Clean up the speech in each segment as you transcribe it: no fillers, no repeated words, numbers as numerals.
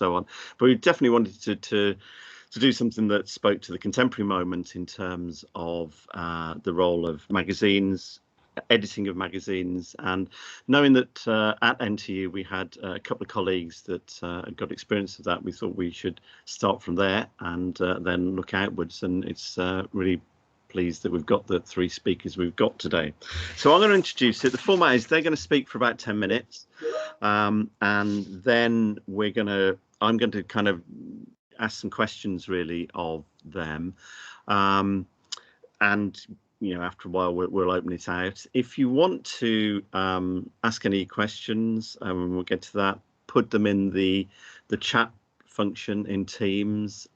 so on. But we definitely wanted to do something that spoke to the contemporary moment in terms of the role of magazines, editing of magazines, and knowing that at NTU we had a couple of colleagues that had got experience of that. We thought we should start from there and then look outwards, and it's really pleased that we've got the three speakers we've got today. So I'm going to introduce it. The format is they're going to speak for about 10 minutes, and then I'm going to kind of ask some questions really of them, and after a while we'll open it out. If you want to ask any questions, we'll get to that, put them in the chat function in Teams,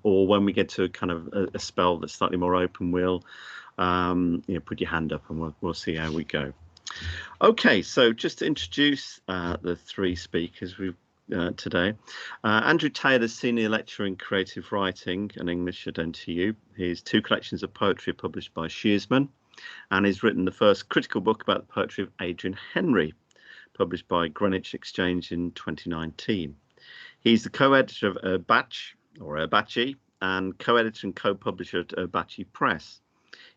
or when we get to kind of a spell that's slightly more open, we'll put your hand up and we'll see how we go. Okay, so just to introduce the three speakers we've today. Andrew Thacker, Senior Lecturer in Creative Writing and English at NTU. His two collections of poetry are published by Shearsman, and he's written the first critical book about the poetry of Adrian Henry, published by Greenwich Exchange in 2019. He's the co-editor of Urbaci, and co-editor and co-publisher at Urbaci Press.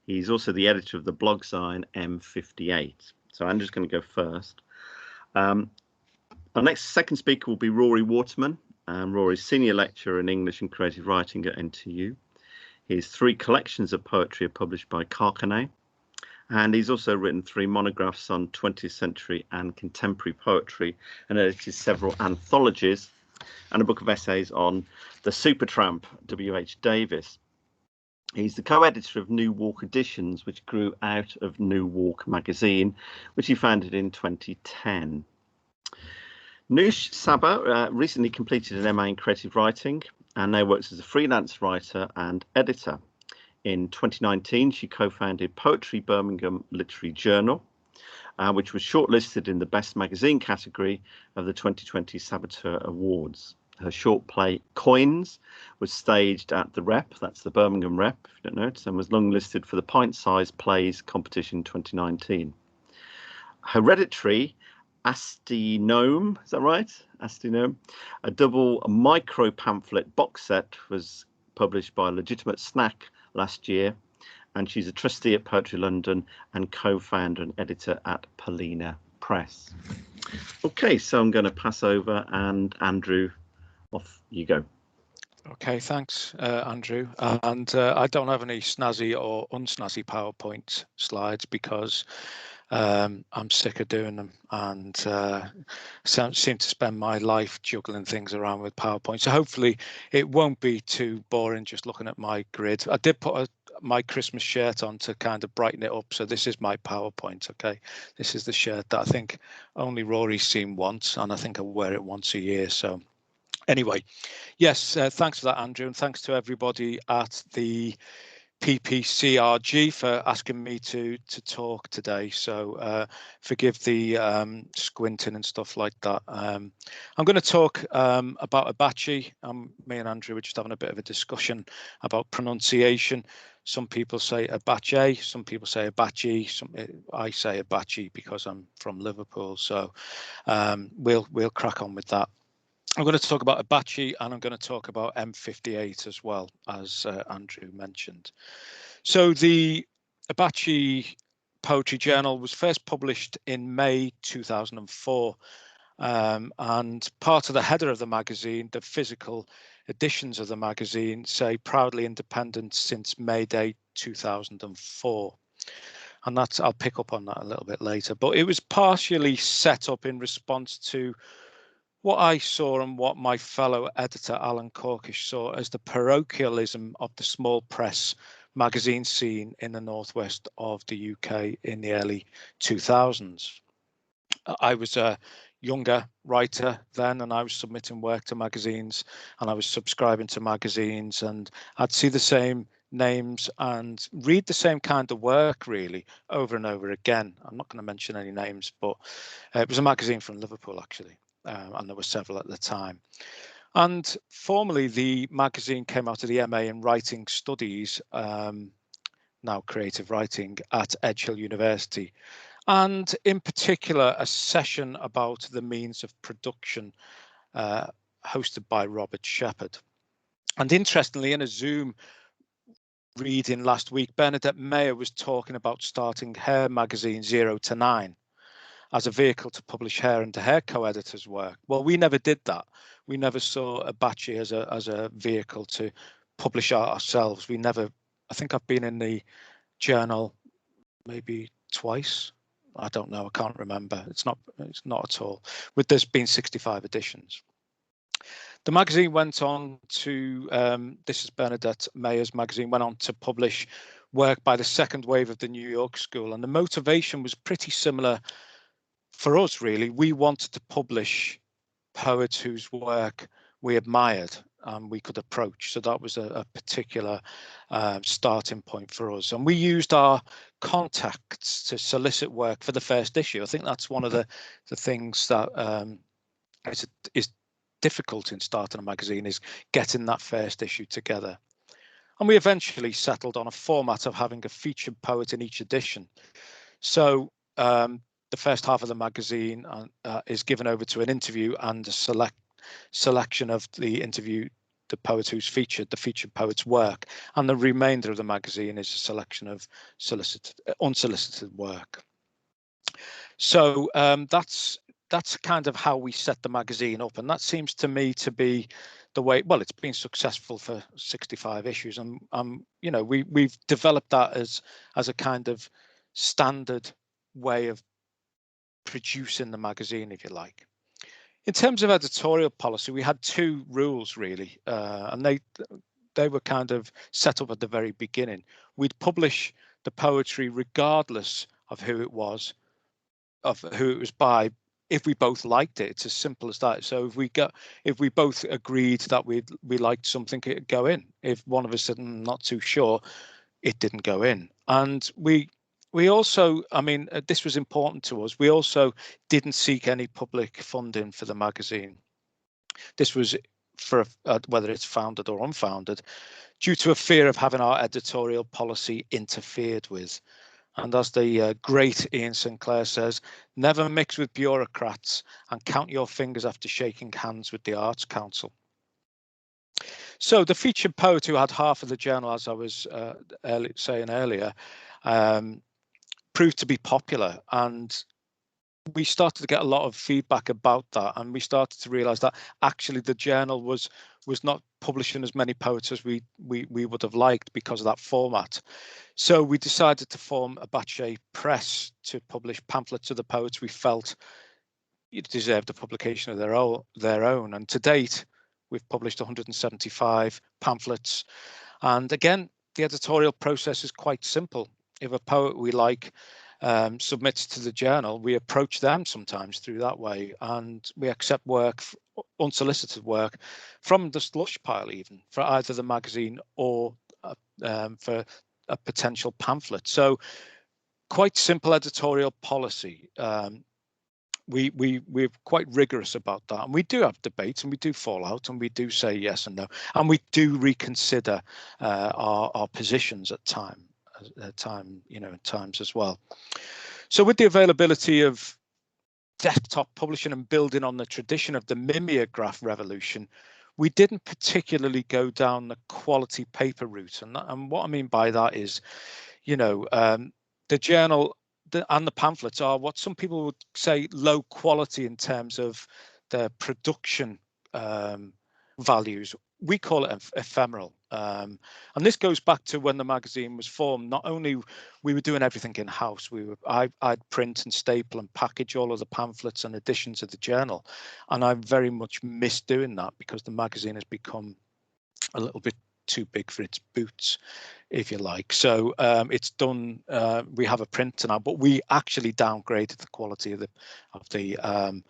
He's also the editor of the blog sign M58. So Andrew's going to go first. Our next second speaker will be Rory Waterman. Rory's Senior Lecturer in English and Creative Writing at NTU. His three collections of poetry are published by Carcanet, and he's also written three monographs on 20th century and contemporary poetry, and edited several anthologies and a book of essays on the Supertramp, W.H. Davis. He's the co-editor of New Walk Editions, which grew out of New Walk magazine, which he founded in 2010. Naush Sabah recently completed an MA in creative writing and now works as a freelance writer and editor. In 2019, she co-founded Poetry Birmingham Literary Journal, which was shortlisted in the Best Magazine category of the 2020 Saboteur Awards. Her short play Coins was staged at the Rep, that's the Birmingham Rep, if you don't know it, and was longlisted for the Pint-Sized Plays competition 2019. Hereditary Astinome, is that right? Astinome, a double micro pamphlet box set, was published by Legitimate Snack last year, and she's a trustee at Poetry London and co-founder and editor at Paulina Press. Okay, so I'm going to pass over, and Andrew, off you go. Okay, thanks, Andrew. And I don't have any snazzy or unsnazzy PowerPoint slides because I'm sick of doing them, and seem to spend my life juggling things around with PowerPoint. So hopefully it won't be too boring just looking at my grid. I did put my Christmas shirt on to kind of brighten it up. So this is my PowerPoint. Okay, this is the shirt that I think only Rory's seen once, and I think I wear it once a year. So anyway, yes, thanks for that, Andrew, and thanks to everybody at the PPCRG for asking me to talk today. So forgive the squinting and stuff like that. I'm going to talk about Urbaci. Me and Andrew were just having a bit of a discussion about pronunciation. Some people say Urbaci, some people say Urbaci. I say Urbaci because I'm from Liverpool. So we'll crack on with that. I'm going to talk about Urbaci, and I'm going to talk about M58 as well, as Andrew mentioned. So the Urbaci Poetry Journal was first published in May 2004, and part of the header of the magazine, the physical editions of the magazine, say proudly independent since May Day 2004. And that's, I'll pick up on that a little bit later, but it was partially set up in response to what I saw and what my fellow editor Alan Corkish saw as the parochialism of the small press magazine scene in the northwest of the UK in the early 2000s. I was a younger writer then, and I was submitting work to magazines, and I was subscribing to magazines, and I'd see the same names and read the same kind of work really over and over again. I'm not going to mention any names, but it was a magazine from Liverpool actually. And there were several at the time. And formally, the magazine came out of the MA in Writing Studies, now Creative Writing, at Edge Hill University. And in particular, a session about the means of production hosted by Robert Shepherd. And interestingly, in a Zoom reading last week, Bernadette Mayer was talking about starting her magazine 0 to 9 as a vehicle to publish her and her co-editors' work. Well, we never did that. We never saw Abachi as a vehicle to publish ourselves. We never. I think I've been in the journal maybe twice. I don't know. I can't remember. It's not at all. With there's been 65 editions. The magazine went on to, this is Bernadette Mayer's magazine, went on to publish work by the second wave of the New York School. And the motivation was pretty similar for us, really. We wanted to publish poets whose work we admired and we could approach. So that was a particular starting point for us. And we used our contacts to solicit work for the first issue. I think that's one of the things that is difficult in starting a magazine, is getting that first issue together. And we eventually settled on a format of having a featured poet in each edition. So the first half of the magazine is given over to an interview and a selection of the interview, the poet who's featured, the featured poet's work, and the remainder of the magazine is a selection of unsolicited work. So that's kind of how we set the magazine up, and that seems to me to be the way. Well, it's been successful for 65 issues, and you know, we've developed that as a kind of standard way of producing the magazine, if you like. In terms of editorial policy, we had two rules really, and they were kind of set up at the very beginning. We'd publish the poetry regardless of who it was by, if we both liked it. It's as simple as that. So if we both agreed that we liked something, it would go in. If one of us said not too sure, it didn't go in. And we also, I mean, this was important to us. We also didn't seek any public funding for the magazine. This was for whether it's founded or unfounded, due to a fear of having our editorial policy interfered with. And as the great Ian Sinclair says, never mix with bureaucrats and count your fingers after shaking hands with the Arts Council. So the featured poet who had half of the journal, as I was saying earlier, proved to be popular, and we started to get a lot of feedback about that, and we started to realize that actually the journal was not publishing as many poets as we would have liked because of that format. So we decided to form Abachi Press to publish pamphlets of the poets we felt deserved a publication of their own. And to date, we've published 175 pamphlets. And again, the editorial process is quite simple. If a poet we like submits to the journal, we approach them sometimes through that way, and we accept work, unsolicited work, from the slush pile, even for either the magazine or for a potential pamphlet. So quite simple editorial policy. We're quite rigorous about that, and we do have debates, and we do fall out, and we do say yes and no, and we do reconsider our positions at times as well. So with the availability of desktop publishing and building on the tradition of the mimeograph revolution, we didn't particularly go down the quality paper route. And what I mean by that is, you know, the journal and the pamphlets are what some people would say low quality in terms of their production values. We call it ephemeral. And this goes back to when the magazine was formed. Not only we were doing everything in house, I'd print and staple and package all of the pamphlets and editions of the journal, and I very much miss doing that because the magazine has become a little bit too big for its boots, if you like. So it's done. We have a printer now, but we actually downgraded the quality of the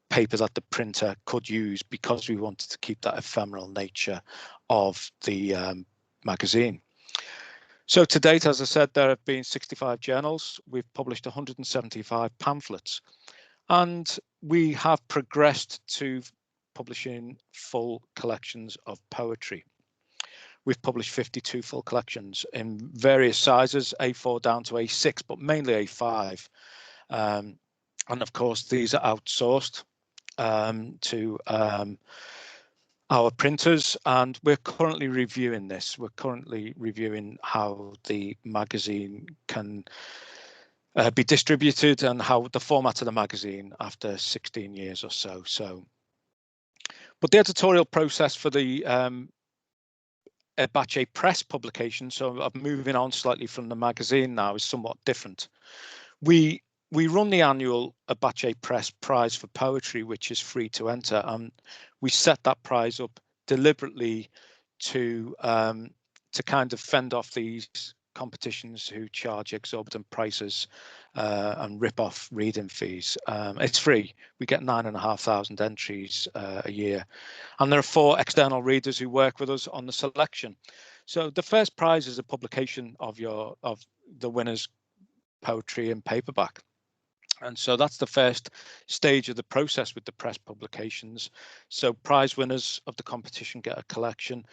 paper that the printer could use because we wanted to keep that ephemeral nature of the magazine. So to date, as I said, there have been 65 journals. We've published 175 pamphlets, and we have progressed to publishing full collections of poetry. We've published 52 full collections in various sizes, A4 down to A6, but mainly A5. And of course, these are outsourced to our printers, and we're currently reviewing this. We're currently reviewing how the magazine can be distributed and how the format of the magazine after 16 years or so. But the editorial process for the Batch A press publication, so I'm moving on slightly from the magazine now, is somewhat different. We run the annual Batch A Press prize for poetry, which is free to enter, and we set that prize up deliberately to kind of fend off these competitions who charge exorbitant prices and rip off reading fees. It's free. We get 9,500 entries a year, and there are 4 external readers who work with us on the selection. So the first prize is a publication of the winner's poetry in paperback. And so that's the first stage of the process with the press publications. So prize winners of the competition get a collection.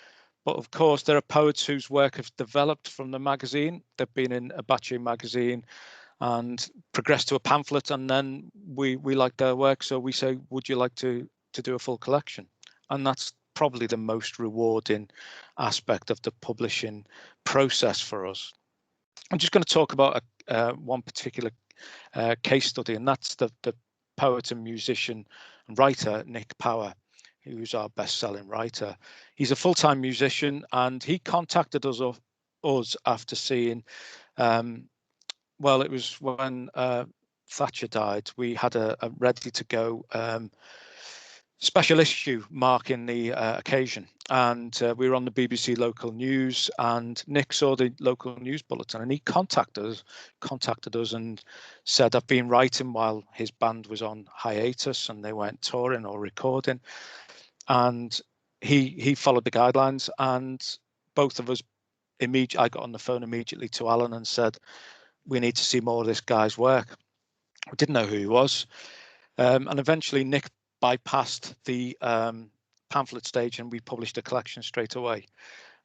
But of course, there are poets whose work have developed from the magazine. They've been in a Batch A magazine and progressed to a pamphlet, and then we like their work. So we say, would you like to do a full collection? And that's probably the most rewarding aspect of the publishing process for us. I'm just going to talk about one particular case study, and that's the poet and musician and writer Nick Power, who's our best-selling writer. He's a full-time musician, and he contacted us after seeing, well, it was when Thatcher died. We had a ready-to-go special issue marking the occasion, and we were on the BBC local news, and Nick saw the local news bulletin, and he contacted us and said, I've been writing while his band was on hiatus and they weren't touring or recording, and he followed the guidelines, and both of us I got on the phone immediately to Alan and said, we need to see more of this guy's work. We didn't know who he was, and eventually Nick bypassed the pamphlet stage, and we published a collection straight away.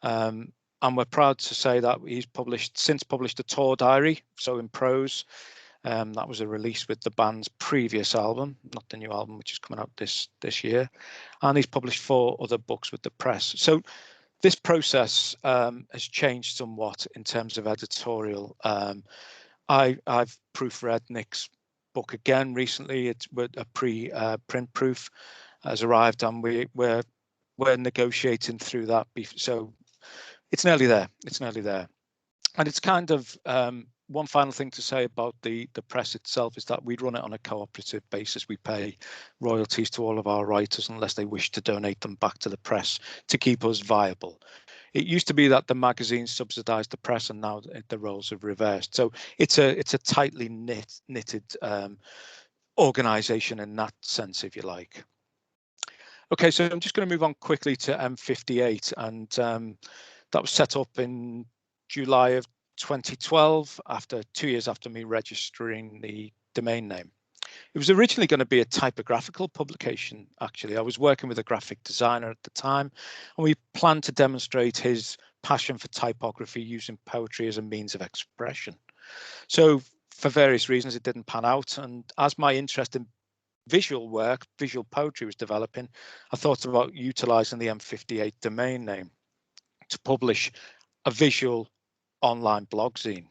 And we're proud to say that he's since published a tour diary, so in prose. That was a release with the band's previous album, not the new album, which is coming out this year. And he's published 4 other books with the press. So this process has changed somewhat in terms of editorial. I've proofread Nick's book again recently. It's with a pre-print proof has arrived, and we're negotiating through that. So it's nearly there. And it's kind of one final thing to say about the press itself is that we run it on a cooperative basis. We pay royalties to all of our writers unless they wish to donate them back to the press to keep us viable. It used to be that the magazine subsidised the press, and now the roles have reversed. So it's a tightly knitted organisation in that sense, if you like. Okay, so I'm just going to move on quickly to M58, and that was set up in July of 2012, after 2 years after me registering the domain name. It was originally going to be a typographical publication, actually. I was working with a graphic designer at the time, and we planned to demonstrate his passion for typography using poetry as a means of expression. So for various reasons, it didn't pan out. And as my interest in visual poetry was developing, I thought about utilizing the M58 domain name to publish a visual online blog zine.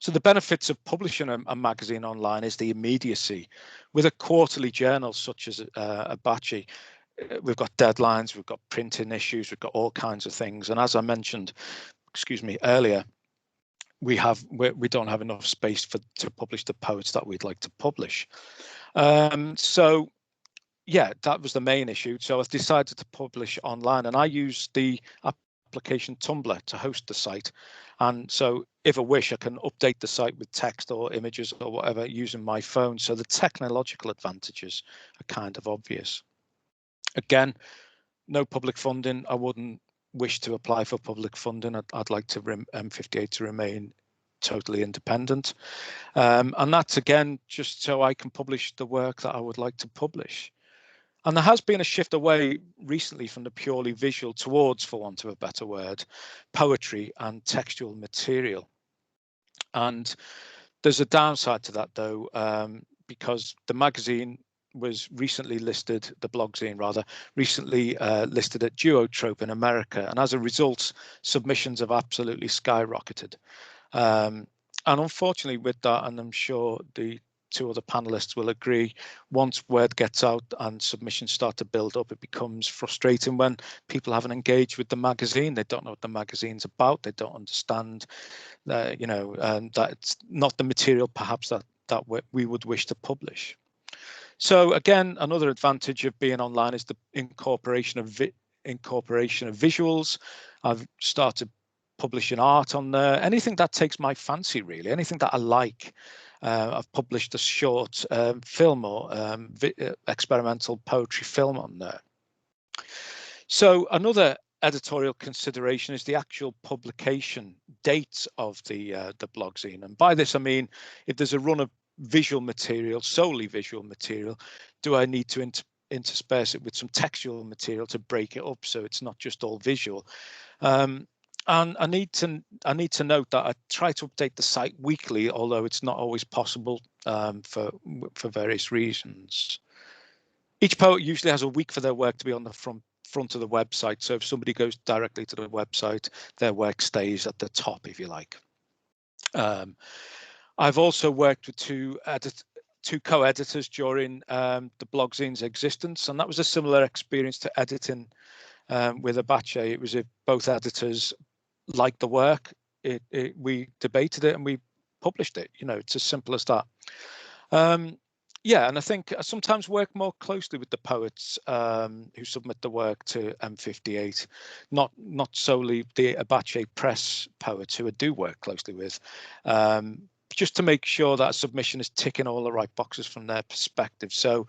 So the benefits of publishing a magazine online is the immediacy. With a quarterly journal such as a Batch A, we've got deadlines, we've got printing issues, we've got all kinds of things. And as I mentioned, earlier, we don't have enough space to publish the poets that we'd like to publish. So yeah, that was the main issue. So I decided to publish online, and I used the application Tumblr to host the site. And so if I wish, I can update the site with text or images or whatever using my phone. So the technological advantages are kind of obvious. Again, no public funding. I wouldn't wish to apply for public funding. I'd like to M58 to remain totally independent. And that's, again, just so I can publish the work that I would like to publish. And there has been a shift away recently from the purely visual towards, for want of a better word, poetry and textual material. And there's a downside to that, though, because the magazine was recently listed, the blogzine rather, recently listed at Duotrope in America. And as a result, submissions have absolutely skyrocketed. And unfortunately with that, and I'm sure the two other panelists will agree, once word gets out and submissions start to build up, it becomes frustrating when people haven't engaged with the magazine. They don't know what the magazine's about. They don't understand, that it's not the material perhaps that we would wish to publish. So again, another advantage of being online is the incorporation of visuals. I've started publishing art on there, anything that takes my fancy, really, anything that I like. I've published a short film or experimental poetry film on there. So another editorial consideration is the actual publication date of the blogzine, and by this I mean, if there's a run of visual material, solely visual material, do I need to intersperse it with some textual material to break it up so it's not just all visual? And I need to note that I try to update the site weekly, although it's not always possible for various reasons. Each poet usually has a week for their work to be on the front of the website. So if somebody goes directly to the website, their work stays at the top, if you like. I've also worked with two co-editors during the blogzine's existence, and that was a similar experience to editing with Abache. It was if both editors liked the work, we debated it and we published it. It's as simple as that. Yeah, and I think I sometimes work more closely with the poets who submit the work to M58, not solely the Abache Press poets who I do work closely with, just to make sure that a submission is ticking all the right boxes from their perspective. So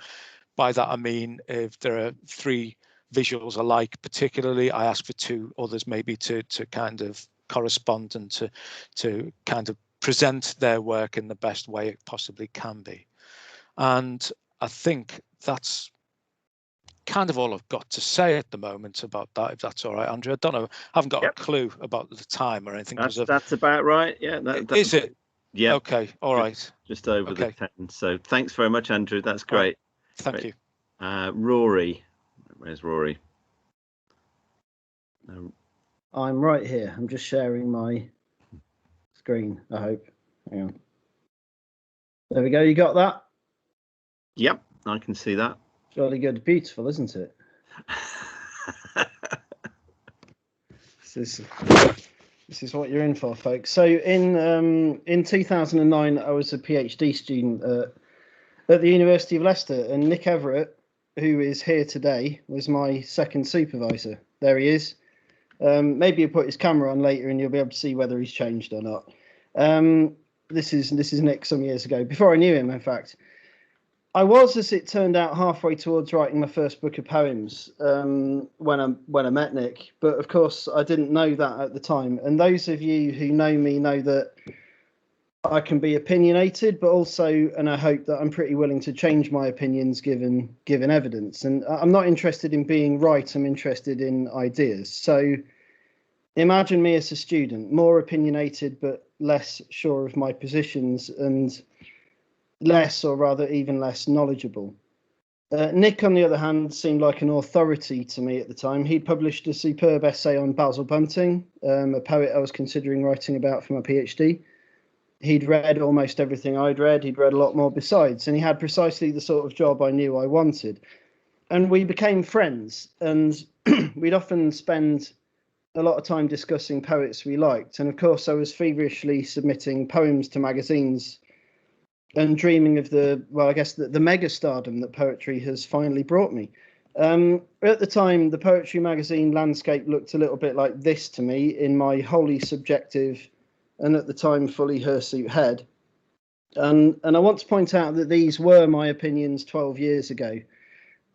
by that I mean, if there are 3 visuals I like particularly, I ask for 2 others maybe to kind of correspond and to kind of present their work in the best way it possibly can be. And I think that's kind of all I've got to say at the moment about that, if that's all right, Andrew. I don't know, I haven't got a clue about the time or anything. That's about right. Yeah. Is it? Yeah. Okay. All right. Just over the 10. So thanks very much, Andrew. That's great. Right. Thank you. Rory. Where's Rory? I'm right here. I'm just sharing my screen, I hope. Hang on. There we go. You got that? Yep, I can see that. Jolly good. Beautiful, isn't it? This is what you're in for, folks. So in 2009, I was a PhD student at the University of Leicester, and Nick Everett, who is here today, was my second supervisor. There he is. Maybe he'll put his camera on later, and you'll be able to see whether he's changed or not. This is Nick some years ago, before I knew him, in fact. I was, as it turned out, halfway towards writing my first book of poems when I met Nick, but of course I didn't know that at the time. And those of you who know me know that I can be opinionated, but also, and I hope that I'm pretty willing to change my opinions given evidence. And I'm not interested in being right, I'm interested in ideas. So imagine me as a student, more opinionated, but less sure of my positions and less, or rather even less, knowledgeable. Nick, on the other hand, seemed like an authority to me at the time. He'd published a superb essay on Basil Bunting, a poet I was considering writing about for my PhD. He'd read almost everything I'd read. He'd read a lot more besides, and he had precisely the sort of job I knew I wanted. And we became friends, and we'd often spend a lot of time discussing poets we liked. And of course, I was feverishly submitting poems to magazines and dreaming of the mega stardom that poetry has finally brought me. At the time, the poetry magazine landscape looked a little bit like this to me in my wholly subjective and at the time fully hirsute head. And I want to point out that these were my opinions 12 years ago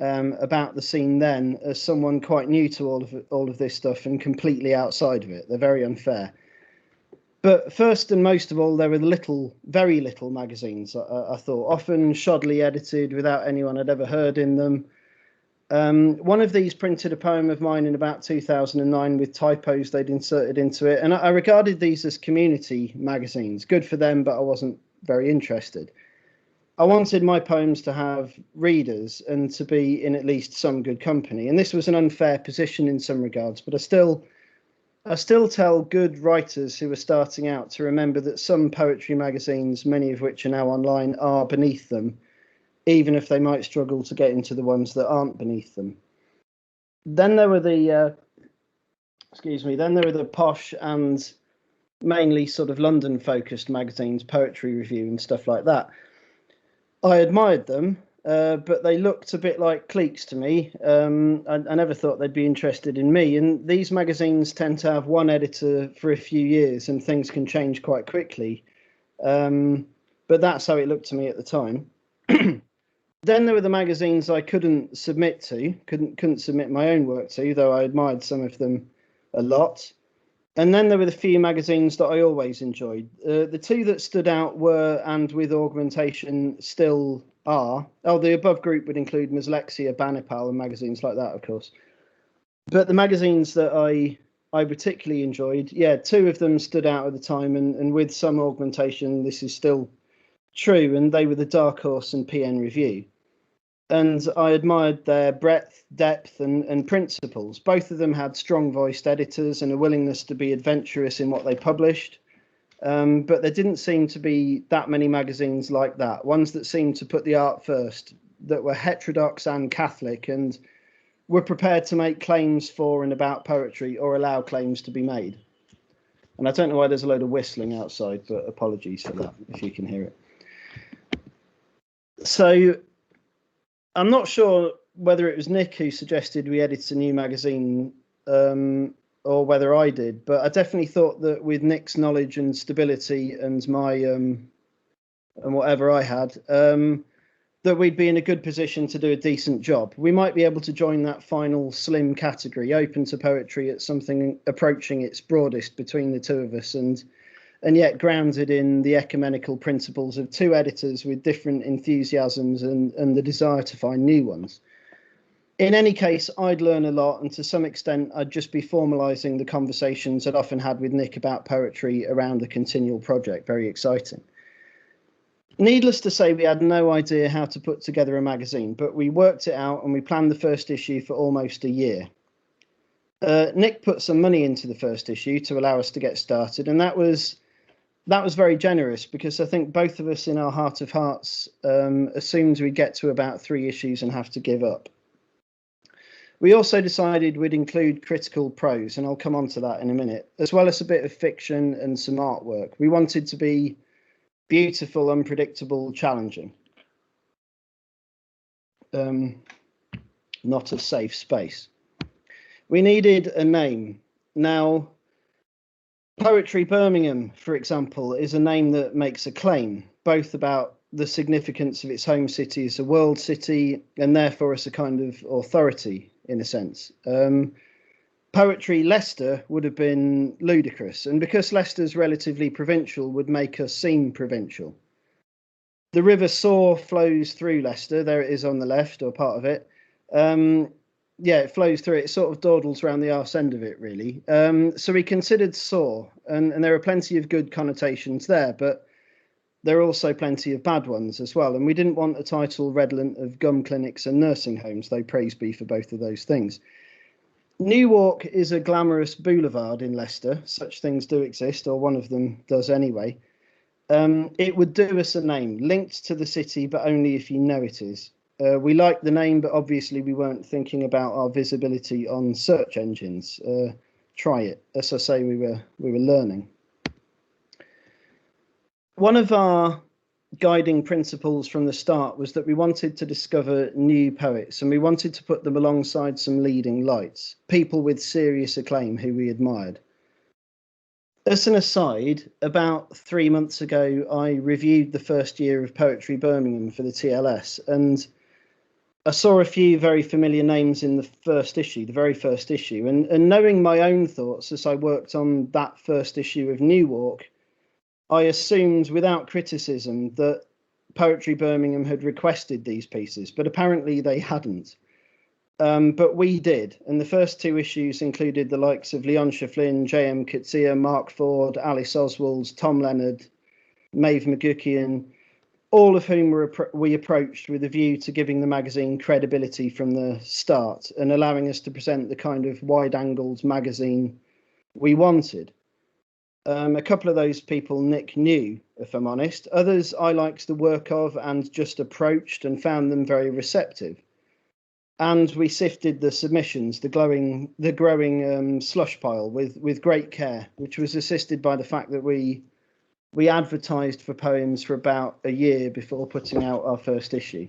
about the scene then, as someone quite new to all of this stuff and completely outside of it. They're very unfair. But first and most of all, there were very little magazines, I thought, often shoddily edited without anyone I'd ever heard in them. One of these printed a poem of mine in about 2009 with typos they'd inserted into it. And I regarded these as community magazines. Good for them, but I wasn't very interested. I wanted my poems to have readers and to be in at least some good company. And this was an unfair position in some regards, but I still tell good writers who are starting out to remember that some poetry magazines, many of which are now online, are beneath them, even if they might struggle to get into the ones that aren't beneath them. Then there were the posh and mainly sort of London-focused magazines, Poetry Review and stuff like that. I admired them, but they looked a bit like cliques to me. I never thought they'd be interested in me. And these magazines tend to have one editor for a few years, and things can change quite quickly. But that's how it looked to me at the time. Then there were the magazines I couldn't submit to, couldn't submit my own work to, though I admired some of them a lot. And then there were the few magazines that I always enjoyed. The two that stood out were, and with augmentation still are, the above group would include Mislexia, Banipal and magazines like that, of course. But the magazines that I particularly enjoyed, two of them stood out at the time, and with some augmentation, this is still true, and they were the Dark Horse and PN Review. And I admired their breadth, depth, and principles. Both of them had strong-voiced editors and a willingness to be adventurous in what they published. But there didn't seem to be that many magazines like that, ones that seemed to put the art first, that were heterodox and Catholic, and were prepared to make claims for and about poetry or allow claims to be made. And I don't know why there's a load of whistling outside, but apologies for that, if you can hear it. So I'm not sure whether it was Nick who suggested we edit a new magazine or whether I did, but I definitely thought that with Nick's knowledge and stability and my and whatever I had, that we'd be in a good position to do a decent job. We might be able to join that final slim category, open to poetry, at something approaching its broadest between the two of us, and yet grounded in the ecumenical principles of two editors with different enthusiasms and the desire to find new ones. In any case, I'd learn a lot, and to some extent, I'd just be formalising the conversations I'd often had with Nick about poetry around the continual project. Very exciting. Needless to say, we had no idea how to put together a magazine, but we worked it out and we planned the first issue for almost a year. Nick put some money into the first issue to allow us to get started, and that was very generous, because I think both of us in our heart of hearts assumed we'd get to about 3 issues and have to give up. We also decided we'd include critical prose, and I'll come on to that in a minute, as well as a bit of fiction and some artwork. We wanted to be beautiful, unpredictable, challenging. Not a safe space. We needed a name. Now, Poetry Birmingham, for example, is a name that makes a claim, both about the significance of its home city as a world city, and therefore as a kind of authority, in a sense. Poetry Leicester would have been ludicrous, and because Leicester's relatively provincial would make us seem provincial. The River Soar flows through Leicester. There it is on the left, or part of it. It flows through it. It sort of dawdles around the arse end of it, really. So we considered Soar, and there are plenty of good connotations there, but there are also plenty of bad ones as well. And we didn't want a title redolent of gum clinics and nursing homes, though praise be for both of those things. Newark is a glamorous boulevard in Leicester. Such things do exist, or one of them does anyway. It would do us a name, linked to the city, but only if you know it is. We liked the name, but obviously we weren't thinking about our visibility on search engines. Try it. As I say, we were learning. One of our guiding principles from the start was that we wanted to discover new poets, and we wanted to put them alongside some leading lights, people with serious acclaim who we admired. As an aside, about 3 months ago, I reviewed the first year of Poetry Birmingham for the TLS, and I saw a few very familiar names in the very first issue, and knowing my own thoughts as I worked on that first issue of Newark, I assumed without criticism that Poetry Birmingham had requested these pieces, but apparently they hadn't. But we did, and the first 2 issues included the likes of Leontia Flynn, J.M. Kitsia, Mark Ford, Alice Oswald, Tom Leonard, Maeve McGuckian, all of whom we approached with a view to giving the magazine credibility from the start and allowing us to present the kind of wide-angled magazine we wanted. A couple of those people Nick knew, if I'm honest. Others I liked the work of and just approached and found them very receptive. And we sifted the submissions, the growing slush pile with great care, which was assisted by the fact that we advertised for poems for about a year before putting out our first issue.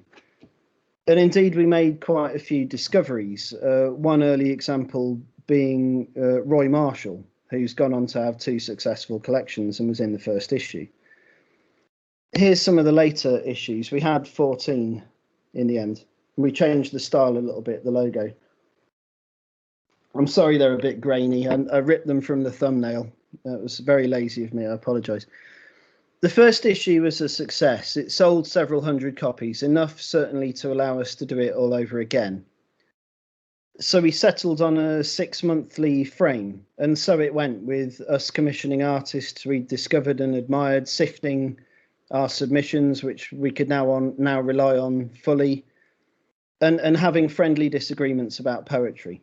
And indeed, we made quite a few discoveries. One early example being Roy Marshall, who's gone on to have 2 successful collections and was in the first issue. Here's some of the later issues. We had 14 in the end. We changed the style a little bit, the logo. I'm sorry they're a bit grainy. I ripped them from the thumbnail. It was very lazy of me. I apologise. The first issue was a success. It sold several hundred copies, enough certainly to allow us to do it all over again. So we settled on a 6-monthly frame, and so it went, with us commissioning artists we discovered and admired, sifting our submissions, which we could now rely on fully, and having friendly disagreements about poetry.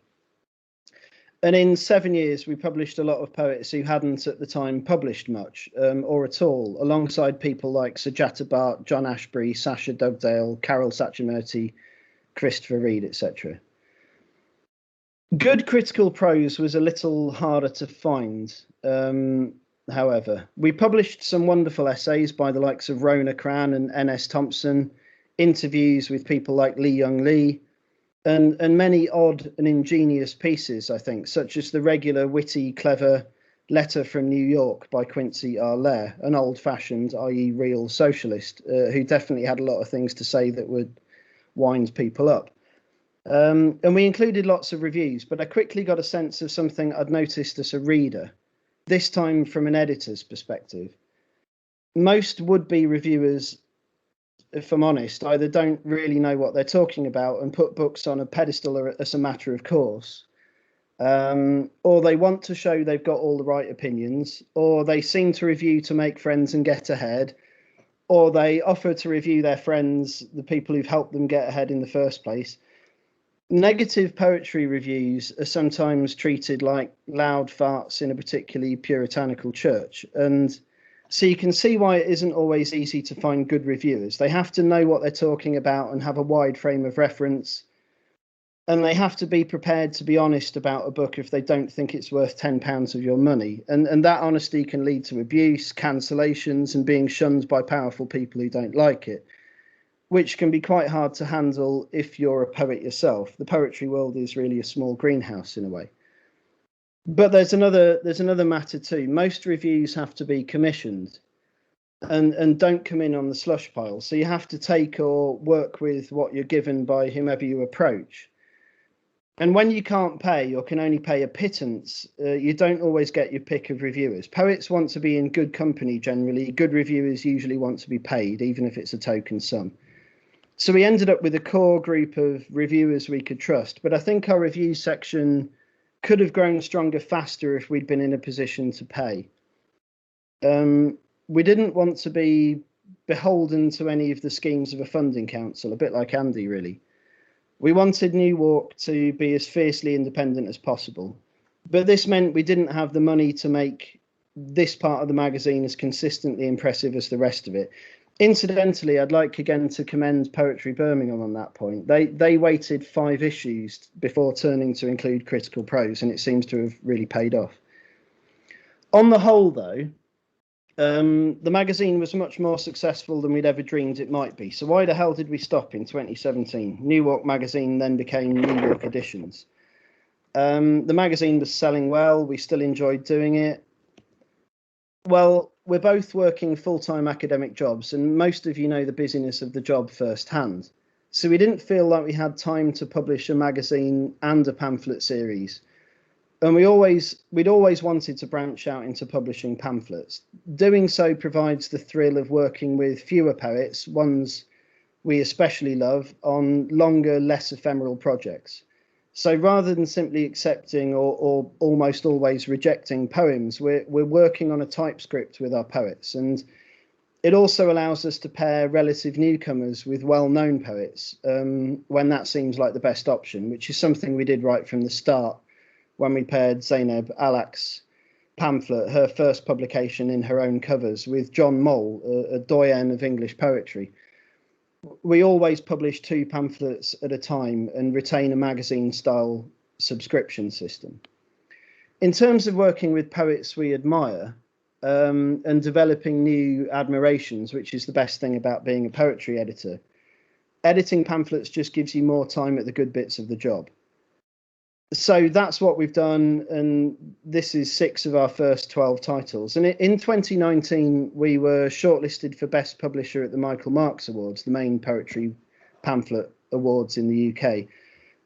And in 7 years, we published a lot of poets who hadn't at the time published much, or at all, alongside people like Sujata Bhatt, John Ashbery, Sasha Dugdale, Carol Sachamurti, Christopher Reid, etc. Good critical prose was a little harder to find, however. We published some wonderful essays by the likes of Rona Cran and N.S. Thompson, interviews with people like Lee Young Lee, and many odd and ingenious pieces, I think, such as the regular, witty, clever Letter from New York by Quincy R. Lair, an old-fashioned, i.e. real socialist, who definitely had a lot of things to say that would wind people up. And we included lots of reviews, but I quickly got a sense of something I'd noticed as a reader, this time from an editor's perspective. Most would-be reviewers, if I'm honest, either don't really know what they're talking about and put books on a pedestal as a matter of course, or they want to show they've got all the right opinions, or they seem to review to make friends and get ahead, or they offer to review their friends, the people who've helped them get ahead in the first place. Negative poetry reviews are sometimes treated like loud farts in a particularly puritanical church, and so you can see why it isn't always easy to find good reviewers. They have to know what they're talking about and have a wide frame of reference, and they have to be prepared to be honest about a book if they don't think it's worth £10 of your money, and that honesty can lead to abuse, cancellations, and being shunned by powerful people who don't like it, which can be quite hard to handle if you're a poet yourself. The poetry world is really a small greenhouse in a way. But there's another matter too. Most reviews have to be commissioned and don't come in on the slush pile. So you have to take or work with what you're given by whomever you approach. And when you can't pay or can only pay a pittance, you don't always get your pick of reviewers. Poets want to be in good company generally. Good reviewers usually want to be paid, even if it's a token sum. So we ended up with a core group of reviewers we could trust. But I think our review section could have grown stronger faster if we'd been in a position to pay. We didn't want to be beholden to any of the schemes of a funding council, a bit like Andy, really. We wanted New Walk to be as fiercely independent as possible, but this meant we didn't have the money to make this part of the magazine as consistently impressive as the rest of it. Incidentally, I'd like again to commend Poetry Birmingham on that point. They waited 5 issues before turning to include critical prose, and it seems to have really paid off. On the whole, though, the magazine was much more successful than we'd ever dreamed it might be. So why the hell did we stop in 2017? New York magazine then became New York Editions. The magazine was selling well. We still enjoyed doing it. Well, we're both working full-time academic jobs, and most of you know the busyness of the job firsthand. So we didn't feel like we had time to publish a magazine and a pamphlet series. And we'd always wanted to branch out into publishing pamphlets. Doing so provides the thrill of working with fewer poets, ones we especially love, on longer, less ephemeral projects. So rather than simply accepting or almost always rejecting poems, we're working on a typescript with our poets. And It also allows us to pair relative newcomers with well-known poets when that seems like the best option, which is something we did right from the start when we paired Zainab Alak's pamphlet, her first publication in her own covers, with John Moll, a doyen of English poetry. We always publish 2 pamphlets at a time and retain a magazine-style subscription system. In terms of working with poets we admire, and developing new admirations, which is the best thing about being a poetry editor, editing pamphlets just gives you more time at the good bits of the job. So that's what we've done, and this is 6 of our first 12 titles. And in 2019, we were shortlisted for Best Publisher at the Michael Marks Awards, the main poetry pamphlet awards in the UK,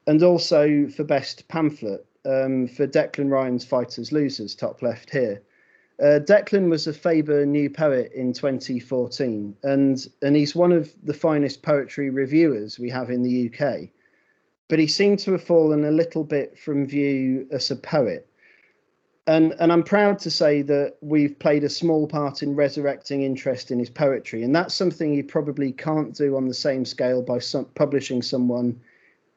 and also for Best Pamphlet for Declan Ryan's Fighters Losers, top left here. Declan was a Faber New Poet in 2014, and he's one of the finest poetry reviewers we have in the UK. But he seemed to have fallen a little bit from view as a poet. And I'm proud to say that we've played a small part in resurrecting interest in his poetry. And that's something you probably can't do on the same scale by publishing someone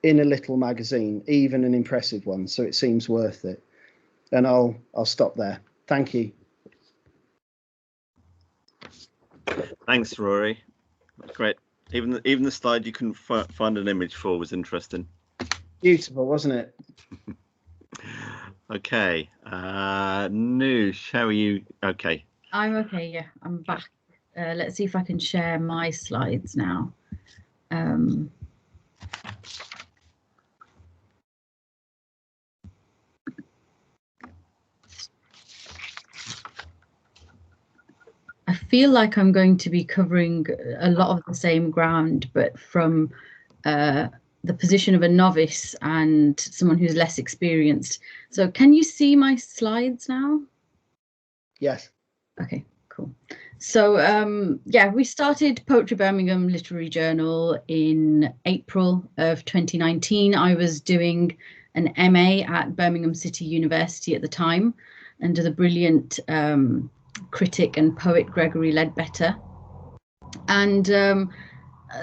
in a little magazine, even an impressive one. So it seems worth it. And I'll stop there. Thank you. Thanks, Rory. That's great. Even the slide you couldn't find an image for was interesting. Beautiful, wasn't it? Okay. Naush, how are you? Okay. I'm okay, yeah, I'm back. Let's see if I can share my slides now. I feel like I'm going to be covering a lot of the same ground, but from the position of a novice and someone who's less experienced. So can you see my slides now? Yes. Okay, cool. So yeah, we started Poetry Birmingham Literary Journal in April of 2019. I was doing an MA at Birmingham City University at the time under the brilliant critic and poet Gregory Ledbetter. And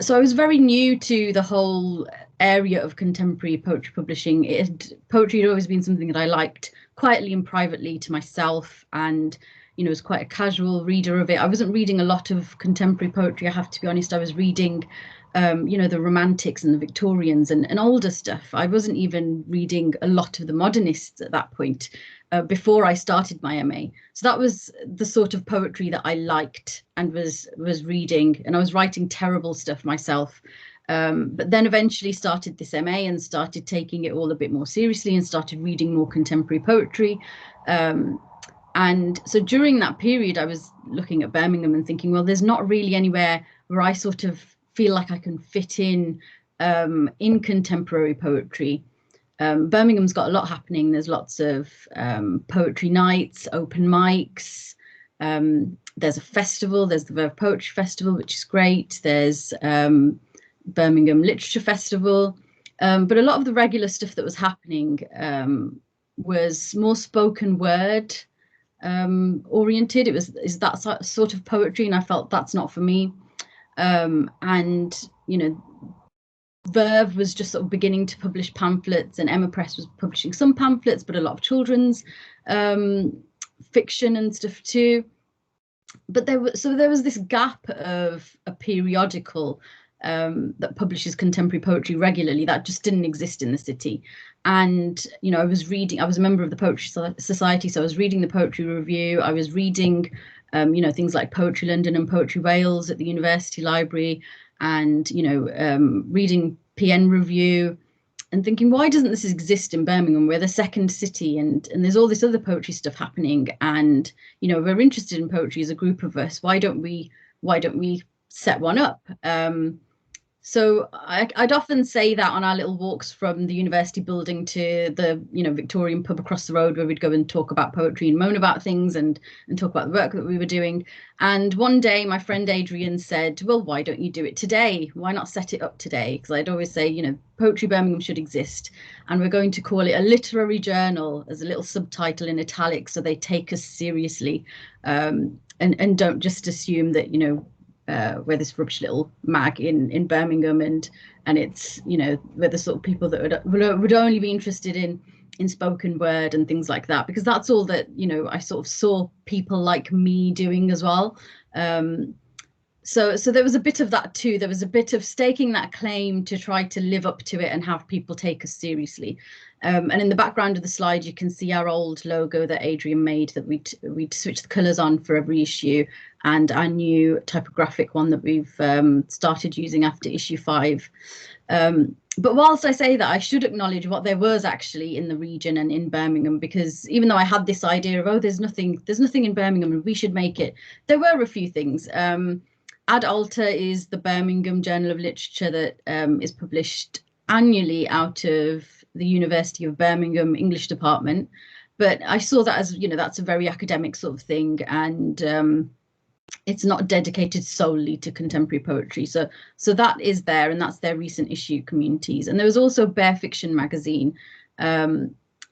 so I was very new to the whole area of contemporary poetry publishing. Poetry had always been something that I liked quietly and privately to myself, and was quite a casual reader of it. I wasn't reading a lot of contemporary poetry, I have to be honest. I was reading the Romantics and the Victorians and older stuff. I wasn't even reading a lot of the modernists at that point before I started my MA. So that was the sort of poetry that I liked and was reading, and I was writing terrible stuff myself. But then eventually started this MA and started taking it all a bit more seriously and started reading more contemporary poetry. And so during that period, I was looking at Birmingham and thinking, well, there's not really anywhere where I sort of feel like I can fit in contemporary poetry. Birmingham's got a lot happening. There's lots of poetry nights, open mics. There's a festival. There's the Verve Poetry Festival, which is great. There's Birmingham Literature Festival. But a lot of the regular stuff that was happening was more spoken word oriented. Is that sort of poetry, and I felt that's not for me. And Verve was just sort of beginning to publish pamphlets, and Emma Press was publishing some pamphlets, but a lot of children's fiction and stuff too. But there was this gap of a periodical that publishes contemporary poetry regularly that just didn't exist in the city. And I was a member of the Poetry Society, so I was reading the Poetry Review. I was reading things like Poetry London and Poetry Wales at the University Library, and reading PN Review and thinking, why doesn't this exist in Birmingham? We're the second city, and there's all this other poetry stuff happening, and we're interested in poetry as a group of us. Why don't we set one up? So I'd often say that on our little walks from the university building to the Victorian pub across the road, where we'd go and talk about poetry and moan about things and talk about the work that we were doing. And one day my friend Adrian said, well, why don't you do it today? Why not set it up today? Because I'd always say, Poetry Birmingham should exist, and we're going to call it a literary journal, as a little subtitle in italics, so they take us seriously, and don't just assume that we're this rubbish little mag in Birmingham, and it's, you know, we're the sort of people that would only be interested in spoken word and things like that, because that's all that, you know, I sort of saw people like me doing as well. So there was a bit of that too. There was a bit of staking that claim to try to live up to it and have people take us seriously. And in the background of the slide, you can see our old logo that Adrian made, that we'd switched the colours on for every issue, and our new typographic one that we've started using after issue 5. But whilst I say that, I should acknowledge what there was actually in the region and in Birmingham, because even though I had this idea of, oh, there's nothing in Birmingham and we should make it, there were a few things. Ad Alta is the Birmingham Journal of Literature that is published annually out of the University of Birmingham English department. But I saw that as, you know, that's a very academic sort of thing, and it's not dedicated solely to contemporary poetry. So that is there, and that's their recent issue, Communities. And there was also Bear Fiction magazine,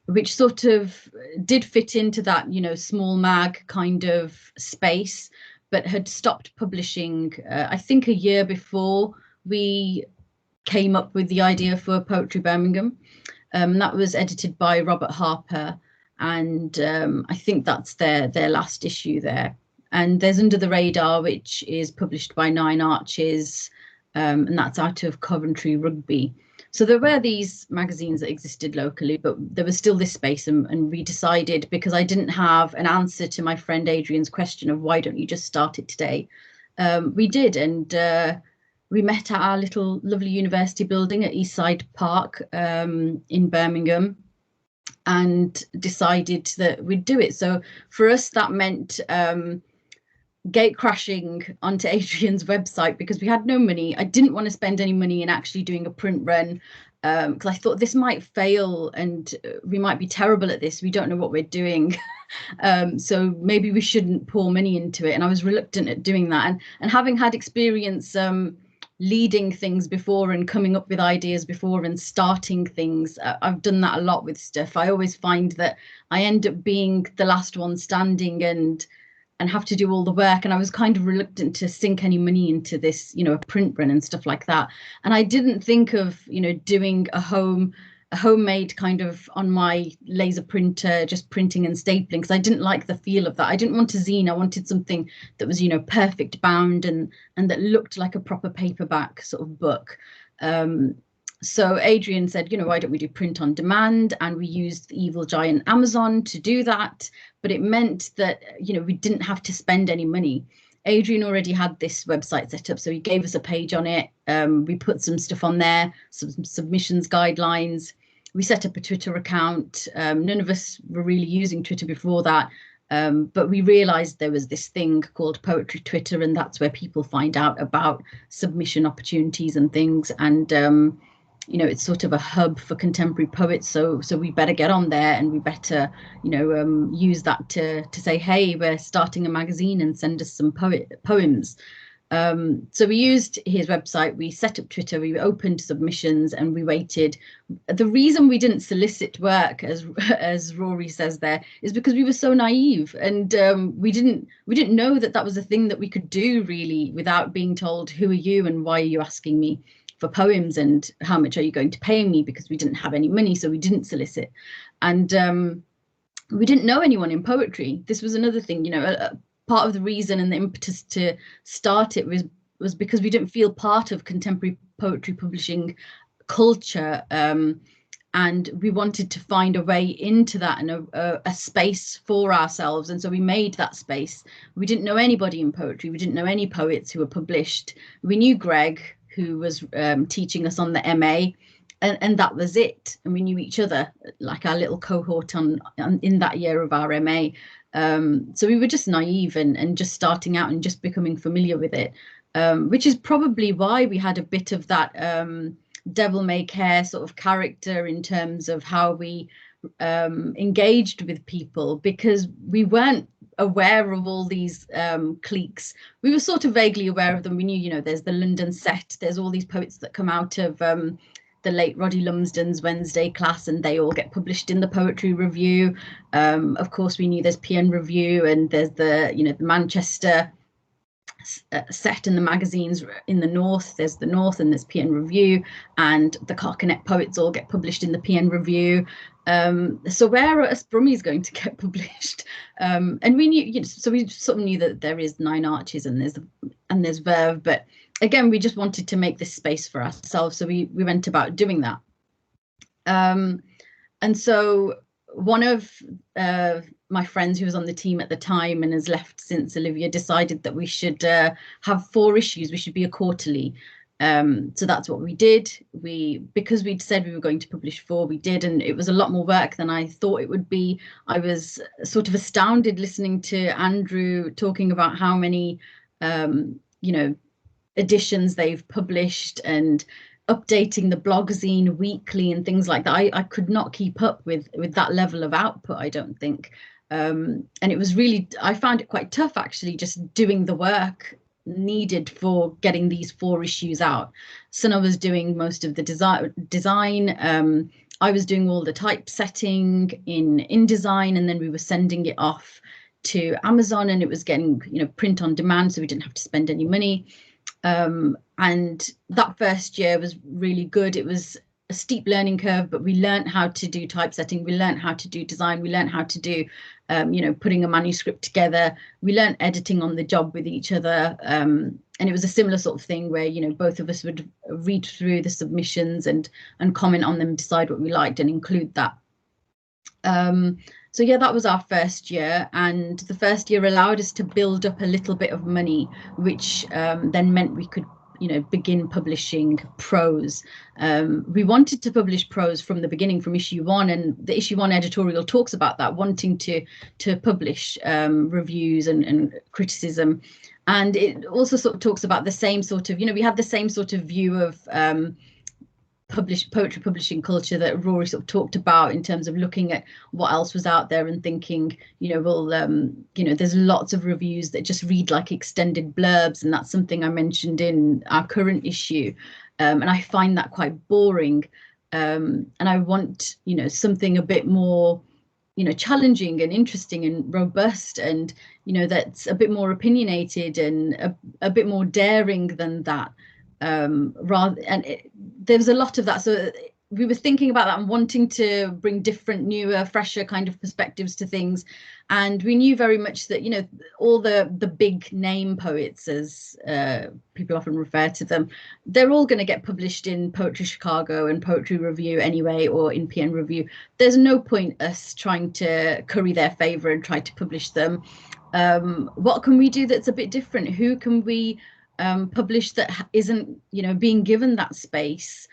which sort of did fit into that, you know, small mag kind of space, but had stopped publishing, I think, a year before we came up with the idea for Poetry Birmingham. That was edited by Robert Harper, and I think that's their last issue there. And there's Under the Radar, which is published by Nine Arches, and that's out of Coventry Rugby. So there were these magazines that existed locally, but there was still this space, and we decided, because I didn't have an answer to my friend Adrian's question of why don't you just start it today, we did, and we met at our little lovely university building at Eastside Park in Birmingham, and decided that we'd do it. So for us, that meant gate crashing onto Adrian's website, because we had no money. I didn't want to spend any money in actually doing a print run, because I thought this might fail and we might be terrible at this. We don't know what we're doing. So maybe we shouldn't pour money into it. And I was reluctant at doing that. And having had experience leading things before and coming up with ideas before and starting things, I've done that a lot with stuff. I always find that I end up being the last one standing and have to do all the work. And I was kind of reluctant to sink any money into this, you know, a print run and stuff like that. And I didn't think of, you know, doing a homemade kind of on my laser printer, just printing and stapling, because I didn't like the feel of that. I didn't want a zine. I wanted something that was, you know, perfect bound and that looked like a proper paperback sort of book. So Adrian said, you know, why don't we do print on demand? And we used the evil giant Amazon to do that. But it meant that, you know, we didn't have to spend any money. Adrian already had this website set up, so he gave us a page on it. We put some stuff on there, some submissions guidelines. We set up a Twitter account. None of us were really using Twitter before that, but we realized there was this thing called Poetry Twitter, and that's where people find out about submission opportunities and things. And you know, it's sort of a hub for contemporary poets, so we better get on there, and we better, you know, use that to say, hey, we're starting a magazine, and send us some poems. So we used his website, we set up Twitter, we opened submissions, and we waited. The reason we didn't solicit work, as Rory says there, is because we were so naive, and we didn't know that was a thing that we could do, really, without being told, who are you and why are you asking me for poems, and how much are you going to pay me, because we didn't have any money, so we didn't solicit. And we didn't know anyone in poetry. This was another thing, you know, part of the reason and the impetus to start it was because we didn't feel part of contemporary poetry publishing culture, and we wanted to find a way into that and a space for ourselves. And so we made that space. We didn't know anybody in poetry. We didn't know any poets who were published. We knew Greg, who was teaching us on the MA, and that was it. And we knew each other, like our little cohort in that year of our MA. So we were just naive and just starting out and just becoming familiar with it, which is probably why we had a bit of that devil may care sort of character in terms of how we engaged with people, because we weren't aware of all these cliques. We were sort of vaguely aware of them. We knew, you know, there's the London set, there's all these poets that come out of the late Roddy Lumsden's Wednesday class, and they all get published in the Poetry Review. Of course, we knew there's PN Review, and there's the, you know, the Manchester set, and the magazines in the North, there's the North and there's PN Review, and the Carcanet poets all get published in the PN Review. So where are us Brummies going to get published? And we knew, you know, so we sort of knew that there is Nine Arches and there's Verve, but again, we just wanted to make this space for ourselves, so we went about doing that. And so one of my friends who was on the team at the time and has left since, Olivia, decided that we should have 4 issues. We should be a quarterly. So that's what we did. Because we'd said we were going to publish 4, we did, and it was a lot more work than I thought it would be. I was sort of astounded listening to Andrew talking about how many, you know, editions they've published and updating the blogzine weekly and things like that. I could not keep up with that level of output, I don't think. And it was really, I found it quite tough actually, just doing the work needed for getting these 4 issues out. Sana was doing most of the design. I was doing all the typesetting in InDesign, and then we were sending it off to Amazon, and it was getting, you know, print on demand, so we didn't have to spend any money. And that first year was really good. It was a steep learning curve, but we learned how to do typesetting, we learned how to do design, we learned how to do, you know, putting a manuscript together. We learned editing on the job with each other. And it was a similar sort of thing where, you know, both of us would read through the submissions and comment on them, decide what we liked and include that. So yeah, that was our first year, and the first year allowed us to build up a little bit of money, which then meant we could, you know, begin publishing prose. We wanted to publish prose from the beginning, from issue 1, and the issue 1 editorial talks about that, wanting to publish reviews and criticism. And it also sort of talks about the same sort of, you know, we had the same sort of view of poetry publishing culture that Rory sort of talked about, in terms of looking at what else was out there and thinking, you know, well, you know, there's lots of reviews that just read like extended blurbs, and that's something I mentioned in our current issue, and I find that quite boring, and I want, you know, something a bit more, you know, challenging and interesting and robust, and, you know, that's a bit more opinionated and a bit more daring than that. There was a lot of that, so we were thinking about that and wanting to bring different, newer, fresher kind of perspectives to things. And we knew very much that, you know, all the big name poets, as people often refer to them, they're all going to get published in Poetry Chicago and Poetry Review anyway, or in PN Review. There's no point us trying to curry their favour and try to publish them. What can we do that's a bit different? Who can we publish that isn't, you know, being given that space?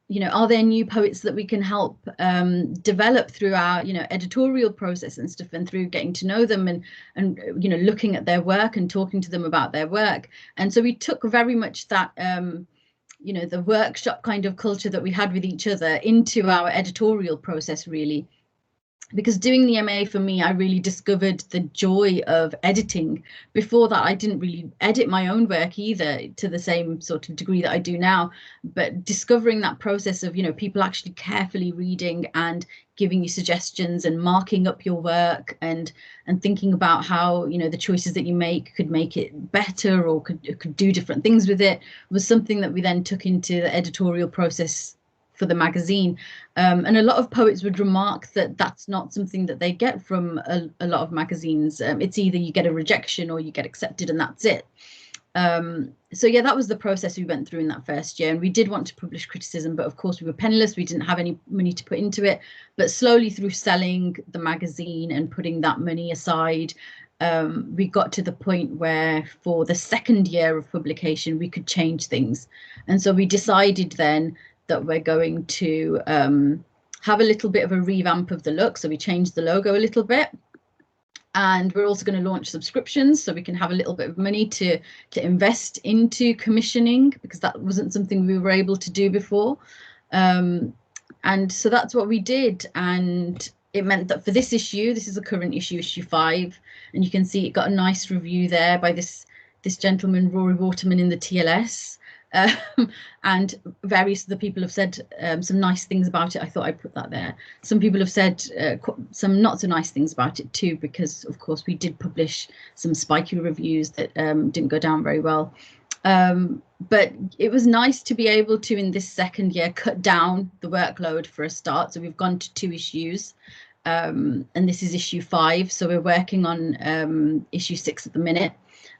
You know, are there new poets that we can help develop through our, you know, editorial process and stuff, and through getting to know them and you know, looking at their work and talking to them about their work? And so we took very much that you know, the workshop kind of culture that we had with each other into our editorial process, really. Because doing the MA, for me, I really discovered the joy of editing. Before that, I didn't really edit my own work either to the same sort of degree that I do now. But discovering that process of, you know, people actually carefully reading and giving you suggestions and marking up your work and thinking about how, you know, the choices that you make could make it better or could do different things with it, was something that we then took into the editorial process for the magazine. And a lot of poets would remark that that's not something that they get from a lot of magazines. It's either you get a rejection or you get accepted, and that's it. So yeah, that was the process we went through in that first year. And we did want to publish criticism, but of course we were penniless. We didn't have any money to put into it. But slowly, through selling the magazine and putting that money aside, we got to the point where for the second year of publication, we could change things. And so we decided then that we're going to have a little bit of a revamp of the look. So we changed the logo a little bit. And we're also going to launch subscriptions, so we can have a little bit of money to invest into commissioning, because that wasn't something we were able to do before. And so that's what we did. And it meant that for this issue, this is the current issue, issue 5, and you can see it got a nice review there by this gentleman, Rory Waterman, in the TLS. And various other people have said some nice things about it. I thought I'd put that there. Some people have said some not so nice things about it too, because of course we did publish some spiky reviews that didn't go down very well. But it was nice to be able to, in this second year, cut down the workload for a start. So we've gone to 2 issues, and this is issue 5. So we're working on issue 6 at the minute,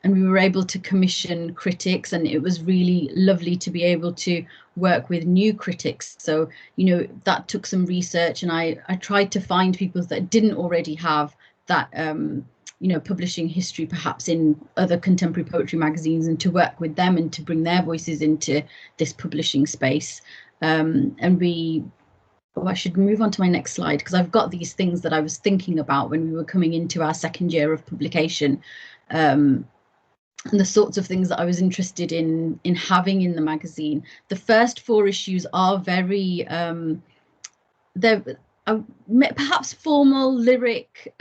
and we were able to commission critics, and it was really lovely to be able to work with new critics. So, you know, that took some research, and I tried to find people that didn't already have that you know, publishing history perhaps in other contemporary poetry magazines, and to work with them and to bring their voices into this publishing space. And I should move on to my next slide, because I've got these things that I was thinking about when we were coming into our second year of publication, and the sorts of things that I was interested in having in the magazine. The first 4 issues are very, they're perhaps formal, lyric.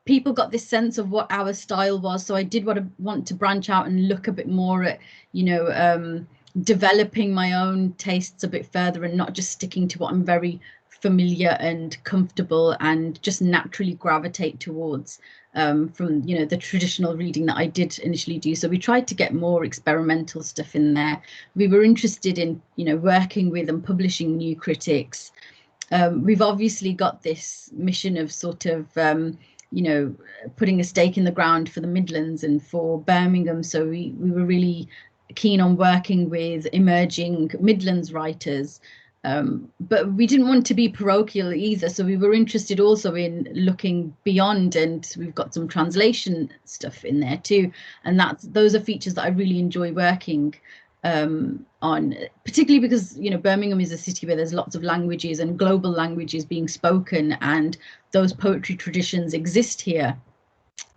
People got this sense of what our style was, so I did want to branch out and look a bit more at, you know, developing my own tastes a bit further, and not just sticking to what I'm very familiar and comfortable and just naturally gravitate towards from, you know, the traditional reading that I did initially do. So we tried to get more experimental stuff in there. We were interested in, you know, working with and publishing new critics. We've obviously got this mission of sort of you know, putting a stake in the ground for the Midlands and for Birmingham. So we were really keen on working with emerging Midlands writers, but we didn't want to be parochial either. So we were interested also in looking beyond, and we've got some translation stuff in there too. And those are features that I really enjoy working on, particularly because, you know, Birmingham is a city where there's lots of languages and global languages being spoken, and those poetry traditions exist here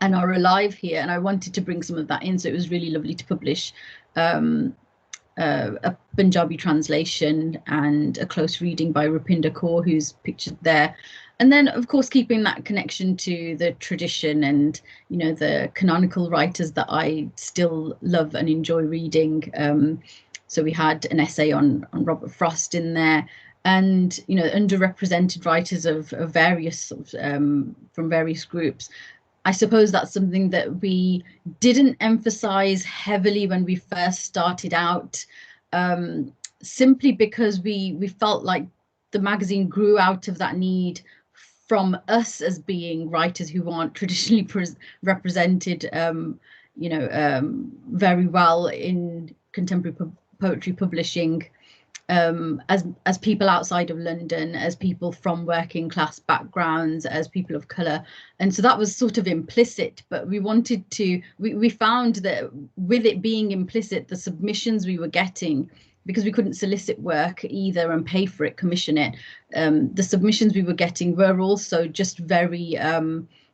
and are alive here, and I wanted to bring some of that in. So it was really lovely to publish a Punjabi translation and a close reading by Rupinder Kaur, who's pictured there. And then, of course, keeping that connection to the tradition and, you know, the canonical writers that I still love and enjoy reading. So we had an essay on Robert Frost in there, and, you know, underrepresented writers of various sorts, from various groups. I suppose that's something that we didn't emphasize heavily when we first started out, simply because we felt like the magazine grew out of that need from us as being writers who aren't traditionally represented, you know, very well in contemporary poetry publishing, as people outside of London, as people from working class backgrounds, as people of colour. And so that was sort of implicit, but we wanted to, we found that with it being implicit, the submissions we were getting, because we couldn't solicit work either and pay for it, commission it, the submissions we were getting were also just very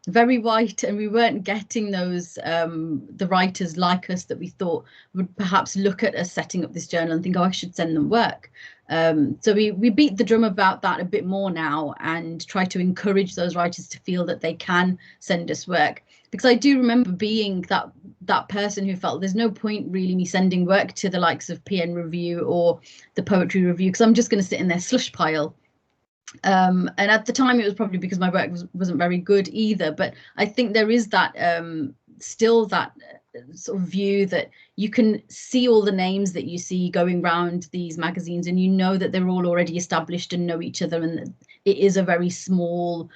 very white, and we weren't getting those the writers like us that we thought would perhaps look at us setting up this journal and think, oh, I should send them work. So we beat the drum about that a bit more now, and try to encourage those writers to feel that they can send us work. Because I do remember being that person who felt there's no point really me sending work to the likes of PN Review or the Poetry Review, because I'm just going to sit in their slush pile. And at the time it was probably because my work wasn't very good either, but I think there is that still that sort of view that you can see all the names that you see going around these magazines, and you know that they're all already established and know each other, and it is a very small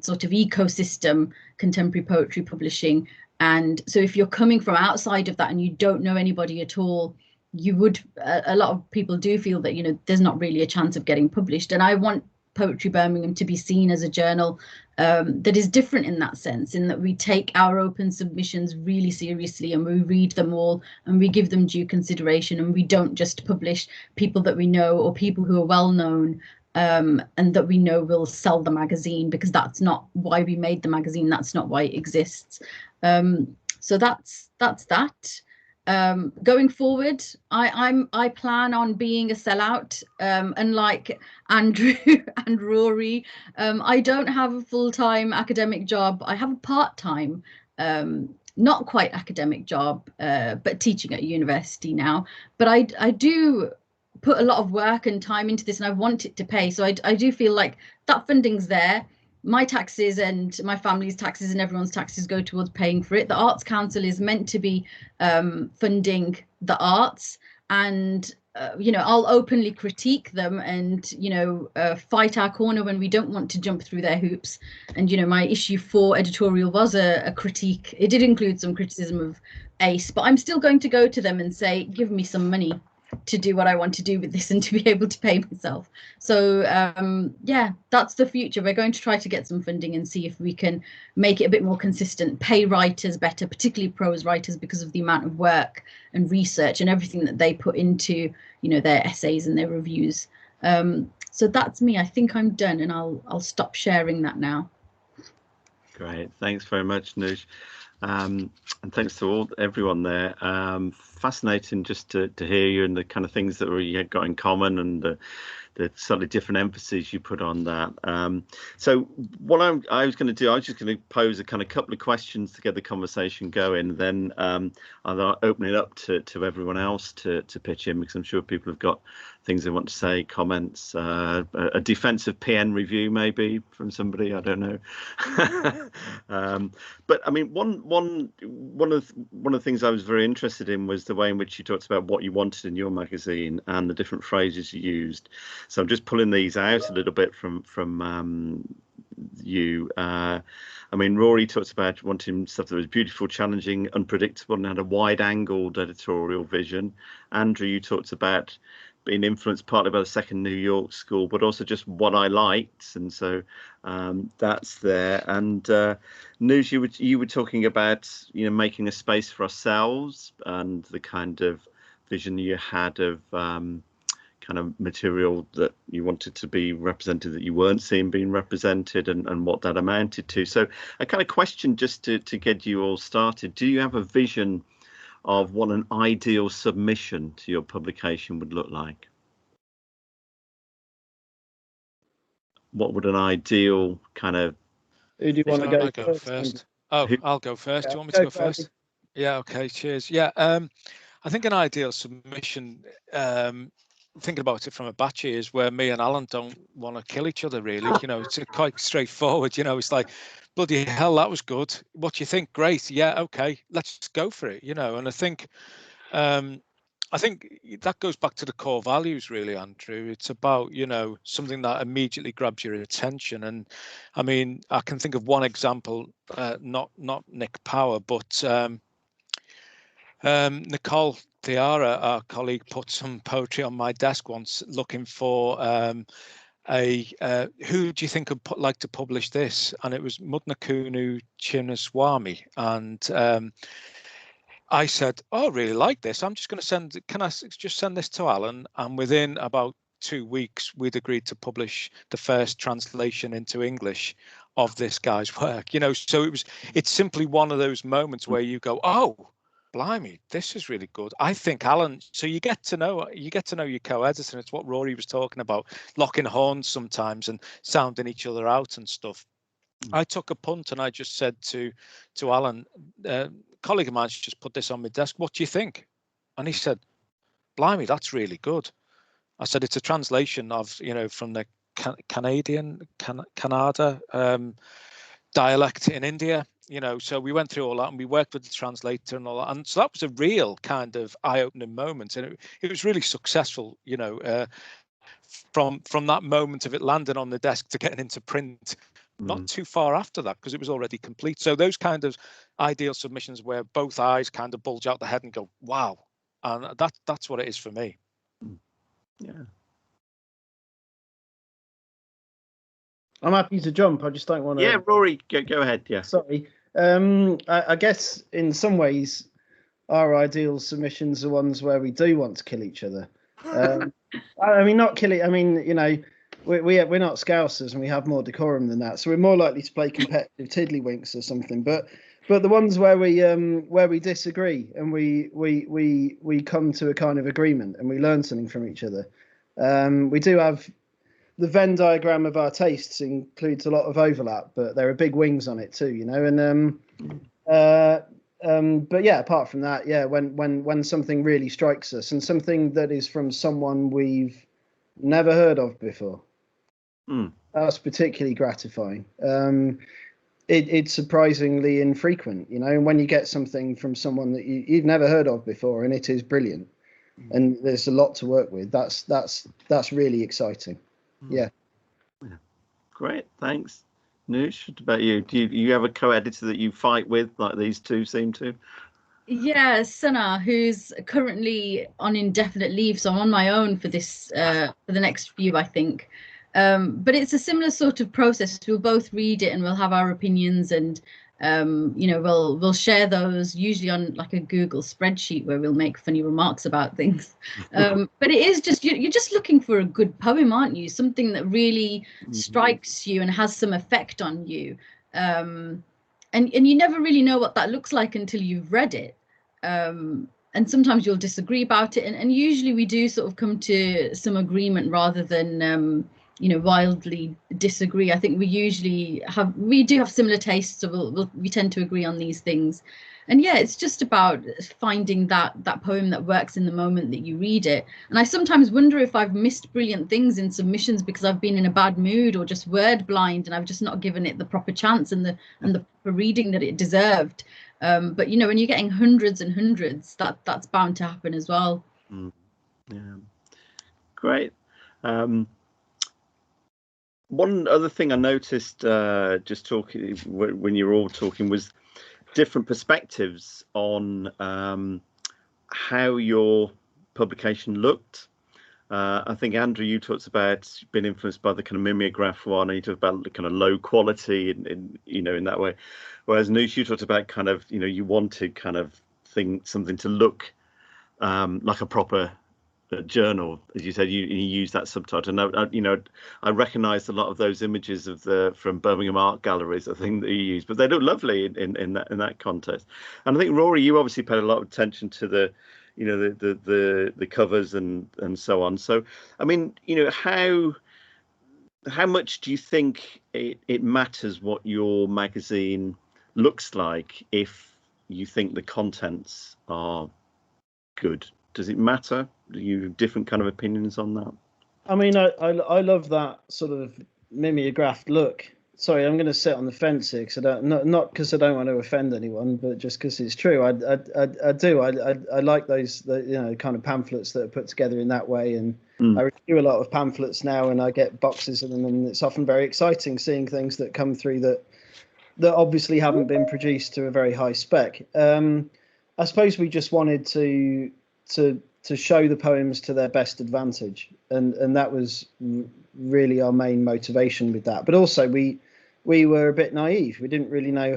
sort of ecosystem, contemporary poetry publishing. And so if you're coming from outside of that and you don't know anybody at all, you would, a lot of people do feel that, you know, there's not really a chance of getting published. And I want Poetry Birmingham to be seen as a journal that is different in that sense, in that we take our open submissions really seriously, and we read them all and we give them due consideration, and we don't just publish people that we know or people who are well known and that we know will sell the magazine, because that's not why we made the magazine, that's not why it exists. So that's that. Going forward, I plan on being a sellout, unlike Andrew and Rory. I don't have a full-time academic job. I have a part-time not quite academic job, but teaching at a university now. But I do put a lot of work and time into this, and I want it to pay. So I do feel like that funding's there. My taxes and my family's taxes and everyone's taxes go towards paying for it. The Arts Council is meant to be funding the arts, and you know, I'll openly critique them and, you know, fight our corner when we don't want to jump through their hoops. And, you know, my issue 4 editorial was a critique. It did include some criticism of ACE, but I'm still going to go to them and say, give me some money to do what I want to do with this and to be able to pay myself. So yeah, that's the future. We're going to try to get some funding and see if we can make it a bit more consistent, pay writers better, particularly prose writers, because of the amount of work and research and everything that they put into, you know, their essays and their reviews. So that's me. I think I'm done, and I'll stop sharing that now. Great, thanks very much, Naush. And thanks to everyone there. Fascinating just to hear you and the kind of things that we got in common, and the slightly different emphasis you put on that. So what I was going to do, I was just going to pose a kind of couple of questions to get the conversation going. Then I'll open it up to everyone else to pitch in, because I'm sure people have got things they want to say, comments, a defensive PN review maybe from somebody, I don't know. But I mean, one of the things I was very interested in was the way in which you talked about what you wanted in your magazine and the different phrases you used. So I'm just pulling these out a little bit from you. I mean, Rory talks about wanting stuff that was beautiful, challenging, unpredictable, and had a wide-angled editorial vision. Andrew, you talked about being influenced partly by the Second New York School, but also just what I liked, and so that's there. And Naush, you were talking about, you know, making a space for ourselves and the kind of vision you had of kind of material that you wanted to be represented that you weren't seeing being represented, and what that amounted to. So a kind of question just to get you all started: do you have a vision of what an ideal submission to your publication would look like? What would an ideal kind of... Who do you want to go first? Oh, I'll go first. Yeah, do you want me to go first? Yeah, okay, cheers. Yeah, I think an ideal submission, thinking about it from a batchy, is where me and Alan don't want to kill each other, really. You know, it's quite straightforward. You know, it's like, bloody hell, that was good. What do you think? Great. Yeah, okay, let's go for it. You know, and I think that goes back to the core values, really, Andrew. It's about, you know, something that immediately grabs your attention. And I mean, I can think of one example, not Nick Power, but Nicole Tiara, our colleague, put some poetry on my desk once, looking for who do you think would like to publish this? And it was Mudnakunu Chinnaswamy. And I said, oh, I really like this. I'm just going to can I just send this to Alan? And within about 2 weeks, we'd agreed to publish the first translation into English of this guy's work. You know, so it's simply one of those moments where you go, oh, blimey, this is really good. I think Alan, so you get to know your co-editor, and it's what Rory was talking about, locking horns sometimes and sounding each other out and stuff. I took a punt and I just said to Alan, colleague of mine's just put this on my desk, what do you think? And he said, blimey, that's really good. I said, it's a translation of, you know, from the Kannada dialect in India, you know. So we went through all that and we worked with the translator and all that, and so that was a real kind of eye-opening moment, and it was really successful, you know, from that moment of it landing on the desk to getting into print not too far after that, because it was already complete. So those kind of ideal submissions where both eyes kind of bulge out the head and go, wow, and that's what it is for me. Yeah, I'm happy to jump. I just don't want to. Yeah, Rory, go ahead. Yeah. Sorry. I guess in some ways, our ideal submissions are ones where we do want to kill each other. I mean, not kill it. I mean, you know, we're not Scousers and we have more decorum than that, so we're more likely to play competitive tiddlywinks or something. But the ones where we disagree and we come to a kind of agreement and we learn something from each other. We do have the Venn diagram of our tastes includes a lot of overlap, but there are big wings on it too, you know. And but yeah, apart from that, yeah, when something really strikes us and something that is from someone we've never heard of before, that's particularly gratifying. It's surprisingly infrequent, you know, and when you get something from someone that you've never heard of before and it is brilliant and there's a lot to work with, that's really exciting. Yeah. Great, thanks. Naush, what about you? Do you have a co-editor that you fight with, like these two seem to? Yeah, Sana, who's currently on indefinite leave, so I'm on my own for this for the next few, I think. But it's a similar sort of process. We'll both read it and we'll have our opinions, and you know, we'll share those usually on like a Google spreadsheet where we'll make funny remarks about things. But it is just you're just looking for a good poem, aren't you? Something that really strikes you and has some effect on you. And you never really know what that looks like until you've read it. And sometimes you'll disagree about it, and usually we do sort of come to some agreement rather than you know, wildly disagree. I think we do have similar tastes, so we tend to agree on these things. And yeah, it's just about finding that poem that works in the moment that you read it. And I sometimes wonder if I've missed brilliant things in submissions because I've been in a bad mood or just word blind, and I've just not given it the proper chance and the proper reading that it deserved. But you know, when you're getting hundreds and hundreds, that's bound to happen as well. Yeah, great. One other thing I noticed just talking when you were all talking was different perspectives on how your publication looked. I think, Andrew, you talked about being influenced by the kind of mimeograph one, and you talked about the kind of low quality in you know, in that way. Whereas Naush, you talked about kind of, you know, you wanted kind of something to look like a proper journal, as you said. You use that subtitle. And you know, I recognised a lot of those images of from Birmingham art galleries, I think, that you use, but they look lovely in that context. And I think, Rory, you obviously paid a lot of attention to the, you know, the covers and so on. So I mean, you know, how much do you think it matters what your magazine looks like if you think the contents are good? Does it matter? Do you have different kind of opinions on that? I mean, I love that sort of mimeographed look. Sorry, I'm going to sit on the fence here because not because I don't want to offend anyone, but just because it's true. I do. I like those, you know, kind of pamphlets that are put together in that way, and I review a lot of pamphlets now, and I get boxes of them, and it's often very exciting seeing things that come through that obviously haven't been produced to a very high spec. I suppose we just wanted to show the poems to their best advantage, and that was really our main motivation with that. But also we were a bit naive. We didn't really know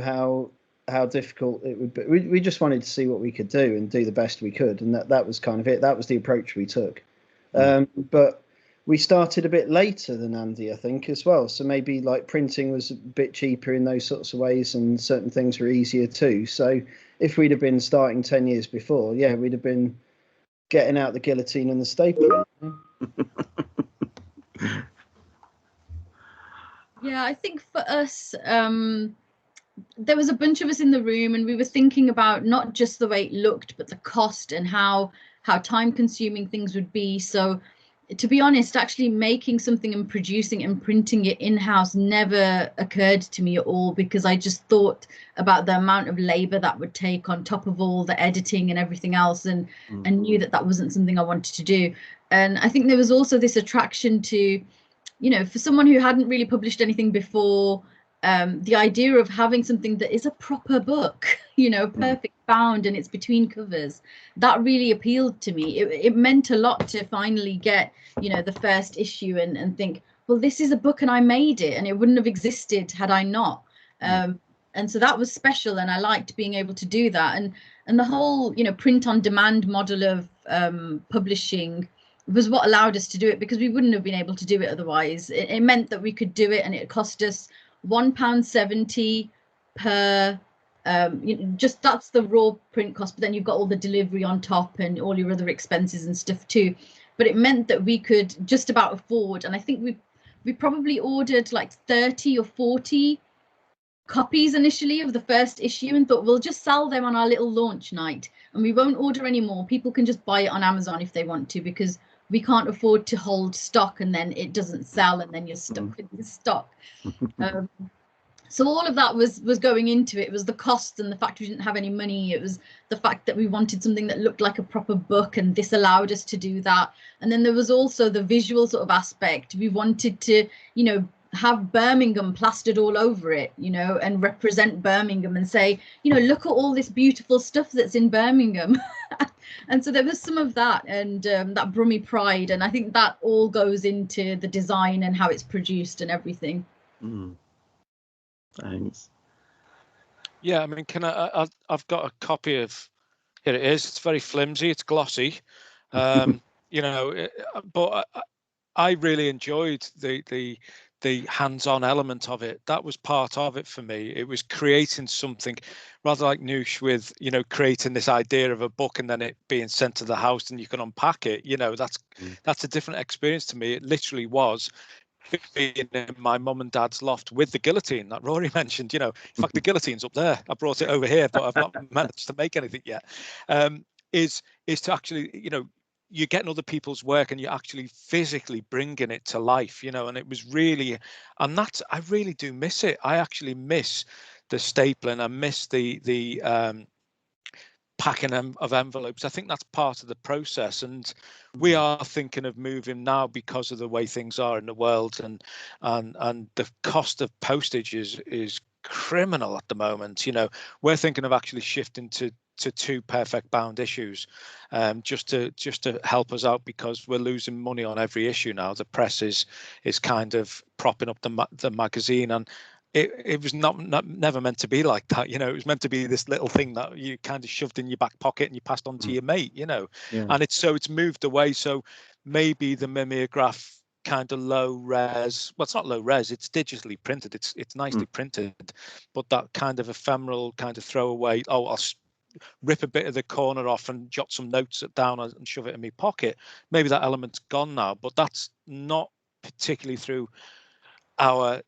how difficult it would be. We just wanted to see what we could do and do the best we could, and that was kind of it. That was the approach we took. But we started a bit later than Andy, I think, as well. So maybe like printing was a bit cheaper in those sorts of ways, and certain things were easier too. So if we'd have been starting 10 years before, yeah, we'd have been getting out the guillotine and the stapling. Yeah, I think for us, there was a bunch of us in the room, and we were thinking about not just the way it looked, but the cost and how time consuming things would be. So to be honest, actually making something and producing and printing it in-house never occurred to me at all, because I just thought about the amount of labor that would take on top of all the editing and everything else, and knew that wasn't something I wanted to do. And I think there was also this attraction to, you know, for someone who hadn't really published anything before, the idea of having something that is a proper book, you know, perfect bound, and it's between covers, that really appealed to me. It meant a lot to finally get, you know, the first issue and think, well, this is a book and I made it, and it wouldn't have existed had I not. And so that was special, and I liked being able to do that. And the whole, you know, print on demand model of publishing was what allowed us to do it, because we wouldn't have been able to do it otherwise. It meant that we could do it, and it cost us £1.70 per, you know, just that's the raw print cost, but then you've got all the delivery on top and all your other expenses and stuff too. But it meant that we could just about afford, and I think we probably ordered like 30 or 40 copies initially of the first issue and thought we'll just sell them on our little launch night and we won't order any more. People can just buy it on Amazon if they want to, because we can't afford to hold stock and then it doesn't sell and then you're stuck with the stock. So all of that was going into it. It was the cost and the fact we didn't have any money. It was the fact that we wanted something that looked like a proper book, and this allowed us to do that. And then there was also the visual sort of aspect. We wanted to, you know, have Birmingham plastered all over it, you know, and represent Birmingham and say, you know, look at all this beautiful stuff that's in Birmingham. And so there was some of that, and that Brummie pride. And I think that all goes into the design and how it's produced and everything. Thanks. Yeah, I mean, I've got a copy of, here it is. It's very flimsy. It's glossy, you know, but I really enjoyed the hands-on element of it. That was part of it for me. It was creating something rather like Naush, with, you know, creating this idea of a book and then it being sent to the house and you can unpack it. You know, that's a different experience to me. It literally was being in my mum and dad's loft with the guillotine that Rory mentioned. You know, in fact, the guillotine's up there. I brought it over here, but I've not managed to make anything yet. Is to actually, you know, you're getting other people's work and you're actually physically bringing it to life, you know. And it was really, and that's, I really do miss it. I actually miss the stapling. I miss the packing of envelopes. I think that's part of the process, and we are thinking of moving now because of the way things are in the world, and the cost of postage is criminal at the moment. You know, we're thinking of actually shifting to 2 perfect bound issues, just to help us out, because we're losing money on every issue now. The press is kind of propping up the magazine, and it was never meant to be like that. You know, it was meant to be this little thing that you kind of shoved in your back pocket and you passed on to your mate, you know. And it's moved away. So maybe the mimeograph kind of low res, well, it's not low res, it's digitally printed, it's nicely printed, but that kind of ephemeral kind of throwaway, oh, I'll rip a bit of the corner off and jot some notes down and shove it in my pocket. Maybe that element's gone now, but that's not particularly through how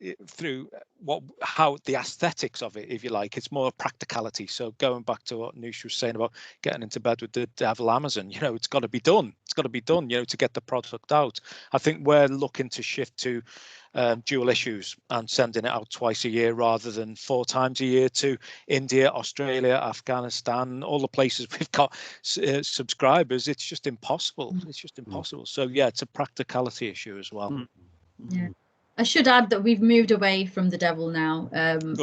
the aesthetics of it, if you like. It's more practicality. So going back to what Naush was saying about getting into bed with the devil Amazon, you know, it's got to be done, you know, to get the product out. I think we're looking to shift to dual issues and sending it out twice a year rather than 4 times a year to India, Australia, Afghanistan, all the places we've got subscribers. It's just impossible. So yeah, it's a practicality issue as well. Yeah. I should add that we've moved away from the devil now, and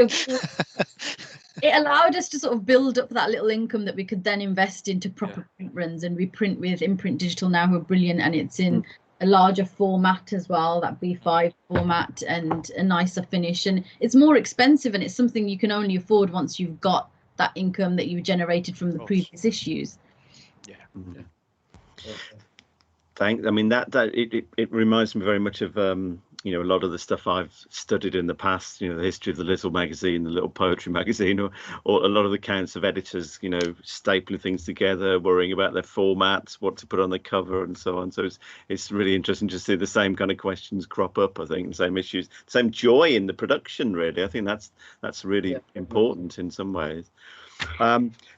it allowed us to sort of build up that little income that we could then invest into proper print runs, and we print with Imprint Digital now, who are brilliant, and it's in a larger format as well, that B5 format, and a nicer finish. And it's more expensive, and it's something you can only afford once you've got that income that you generated from the previous issues. Thanks. I mean, it reminds me very much of you know, a lot of the stuff I've studied in the past. You know, the history of the little magazine, the little poetry magazine, or a lot of the accounts of editors, you know, stapling things together, worrying about their formats, what to put on the cover, and so on. So it's really interesting to see the same kind of questions crop up. I think the same issues, same joy in the production. Really, I think that's really important in some ways.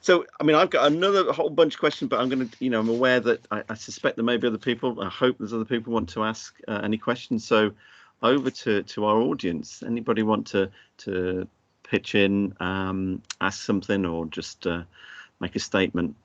So, I mean, I've got another whole bunch of questions, but I'm going to, you know, I'm aware that I suspect there may be other people. I hope there's other people who want to ask any questions. So over to our audience. Anybody want to pitch in, ask something, or just make a statement?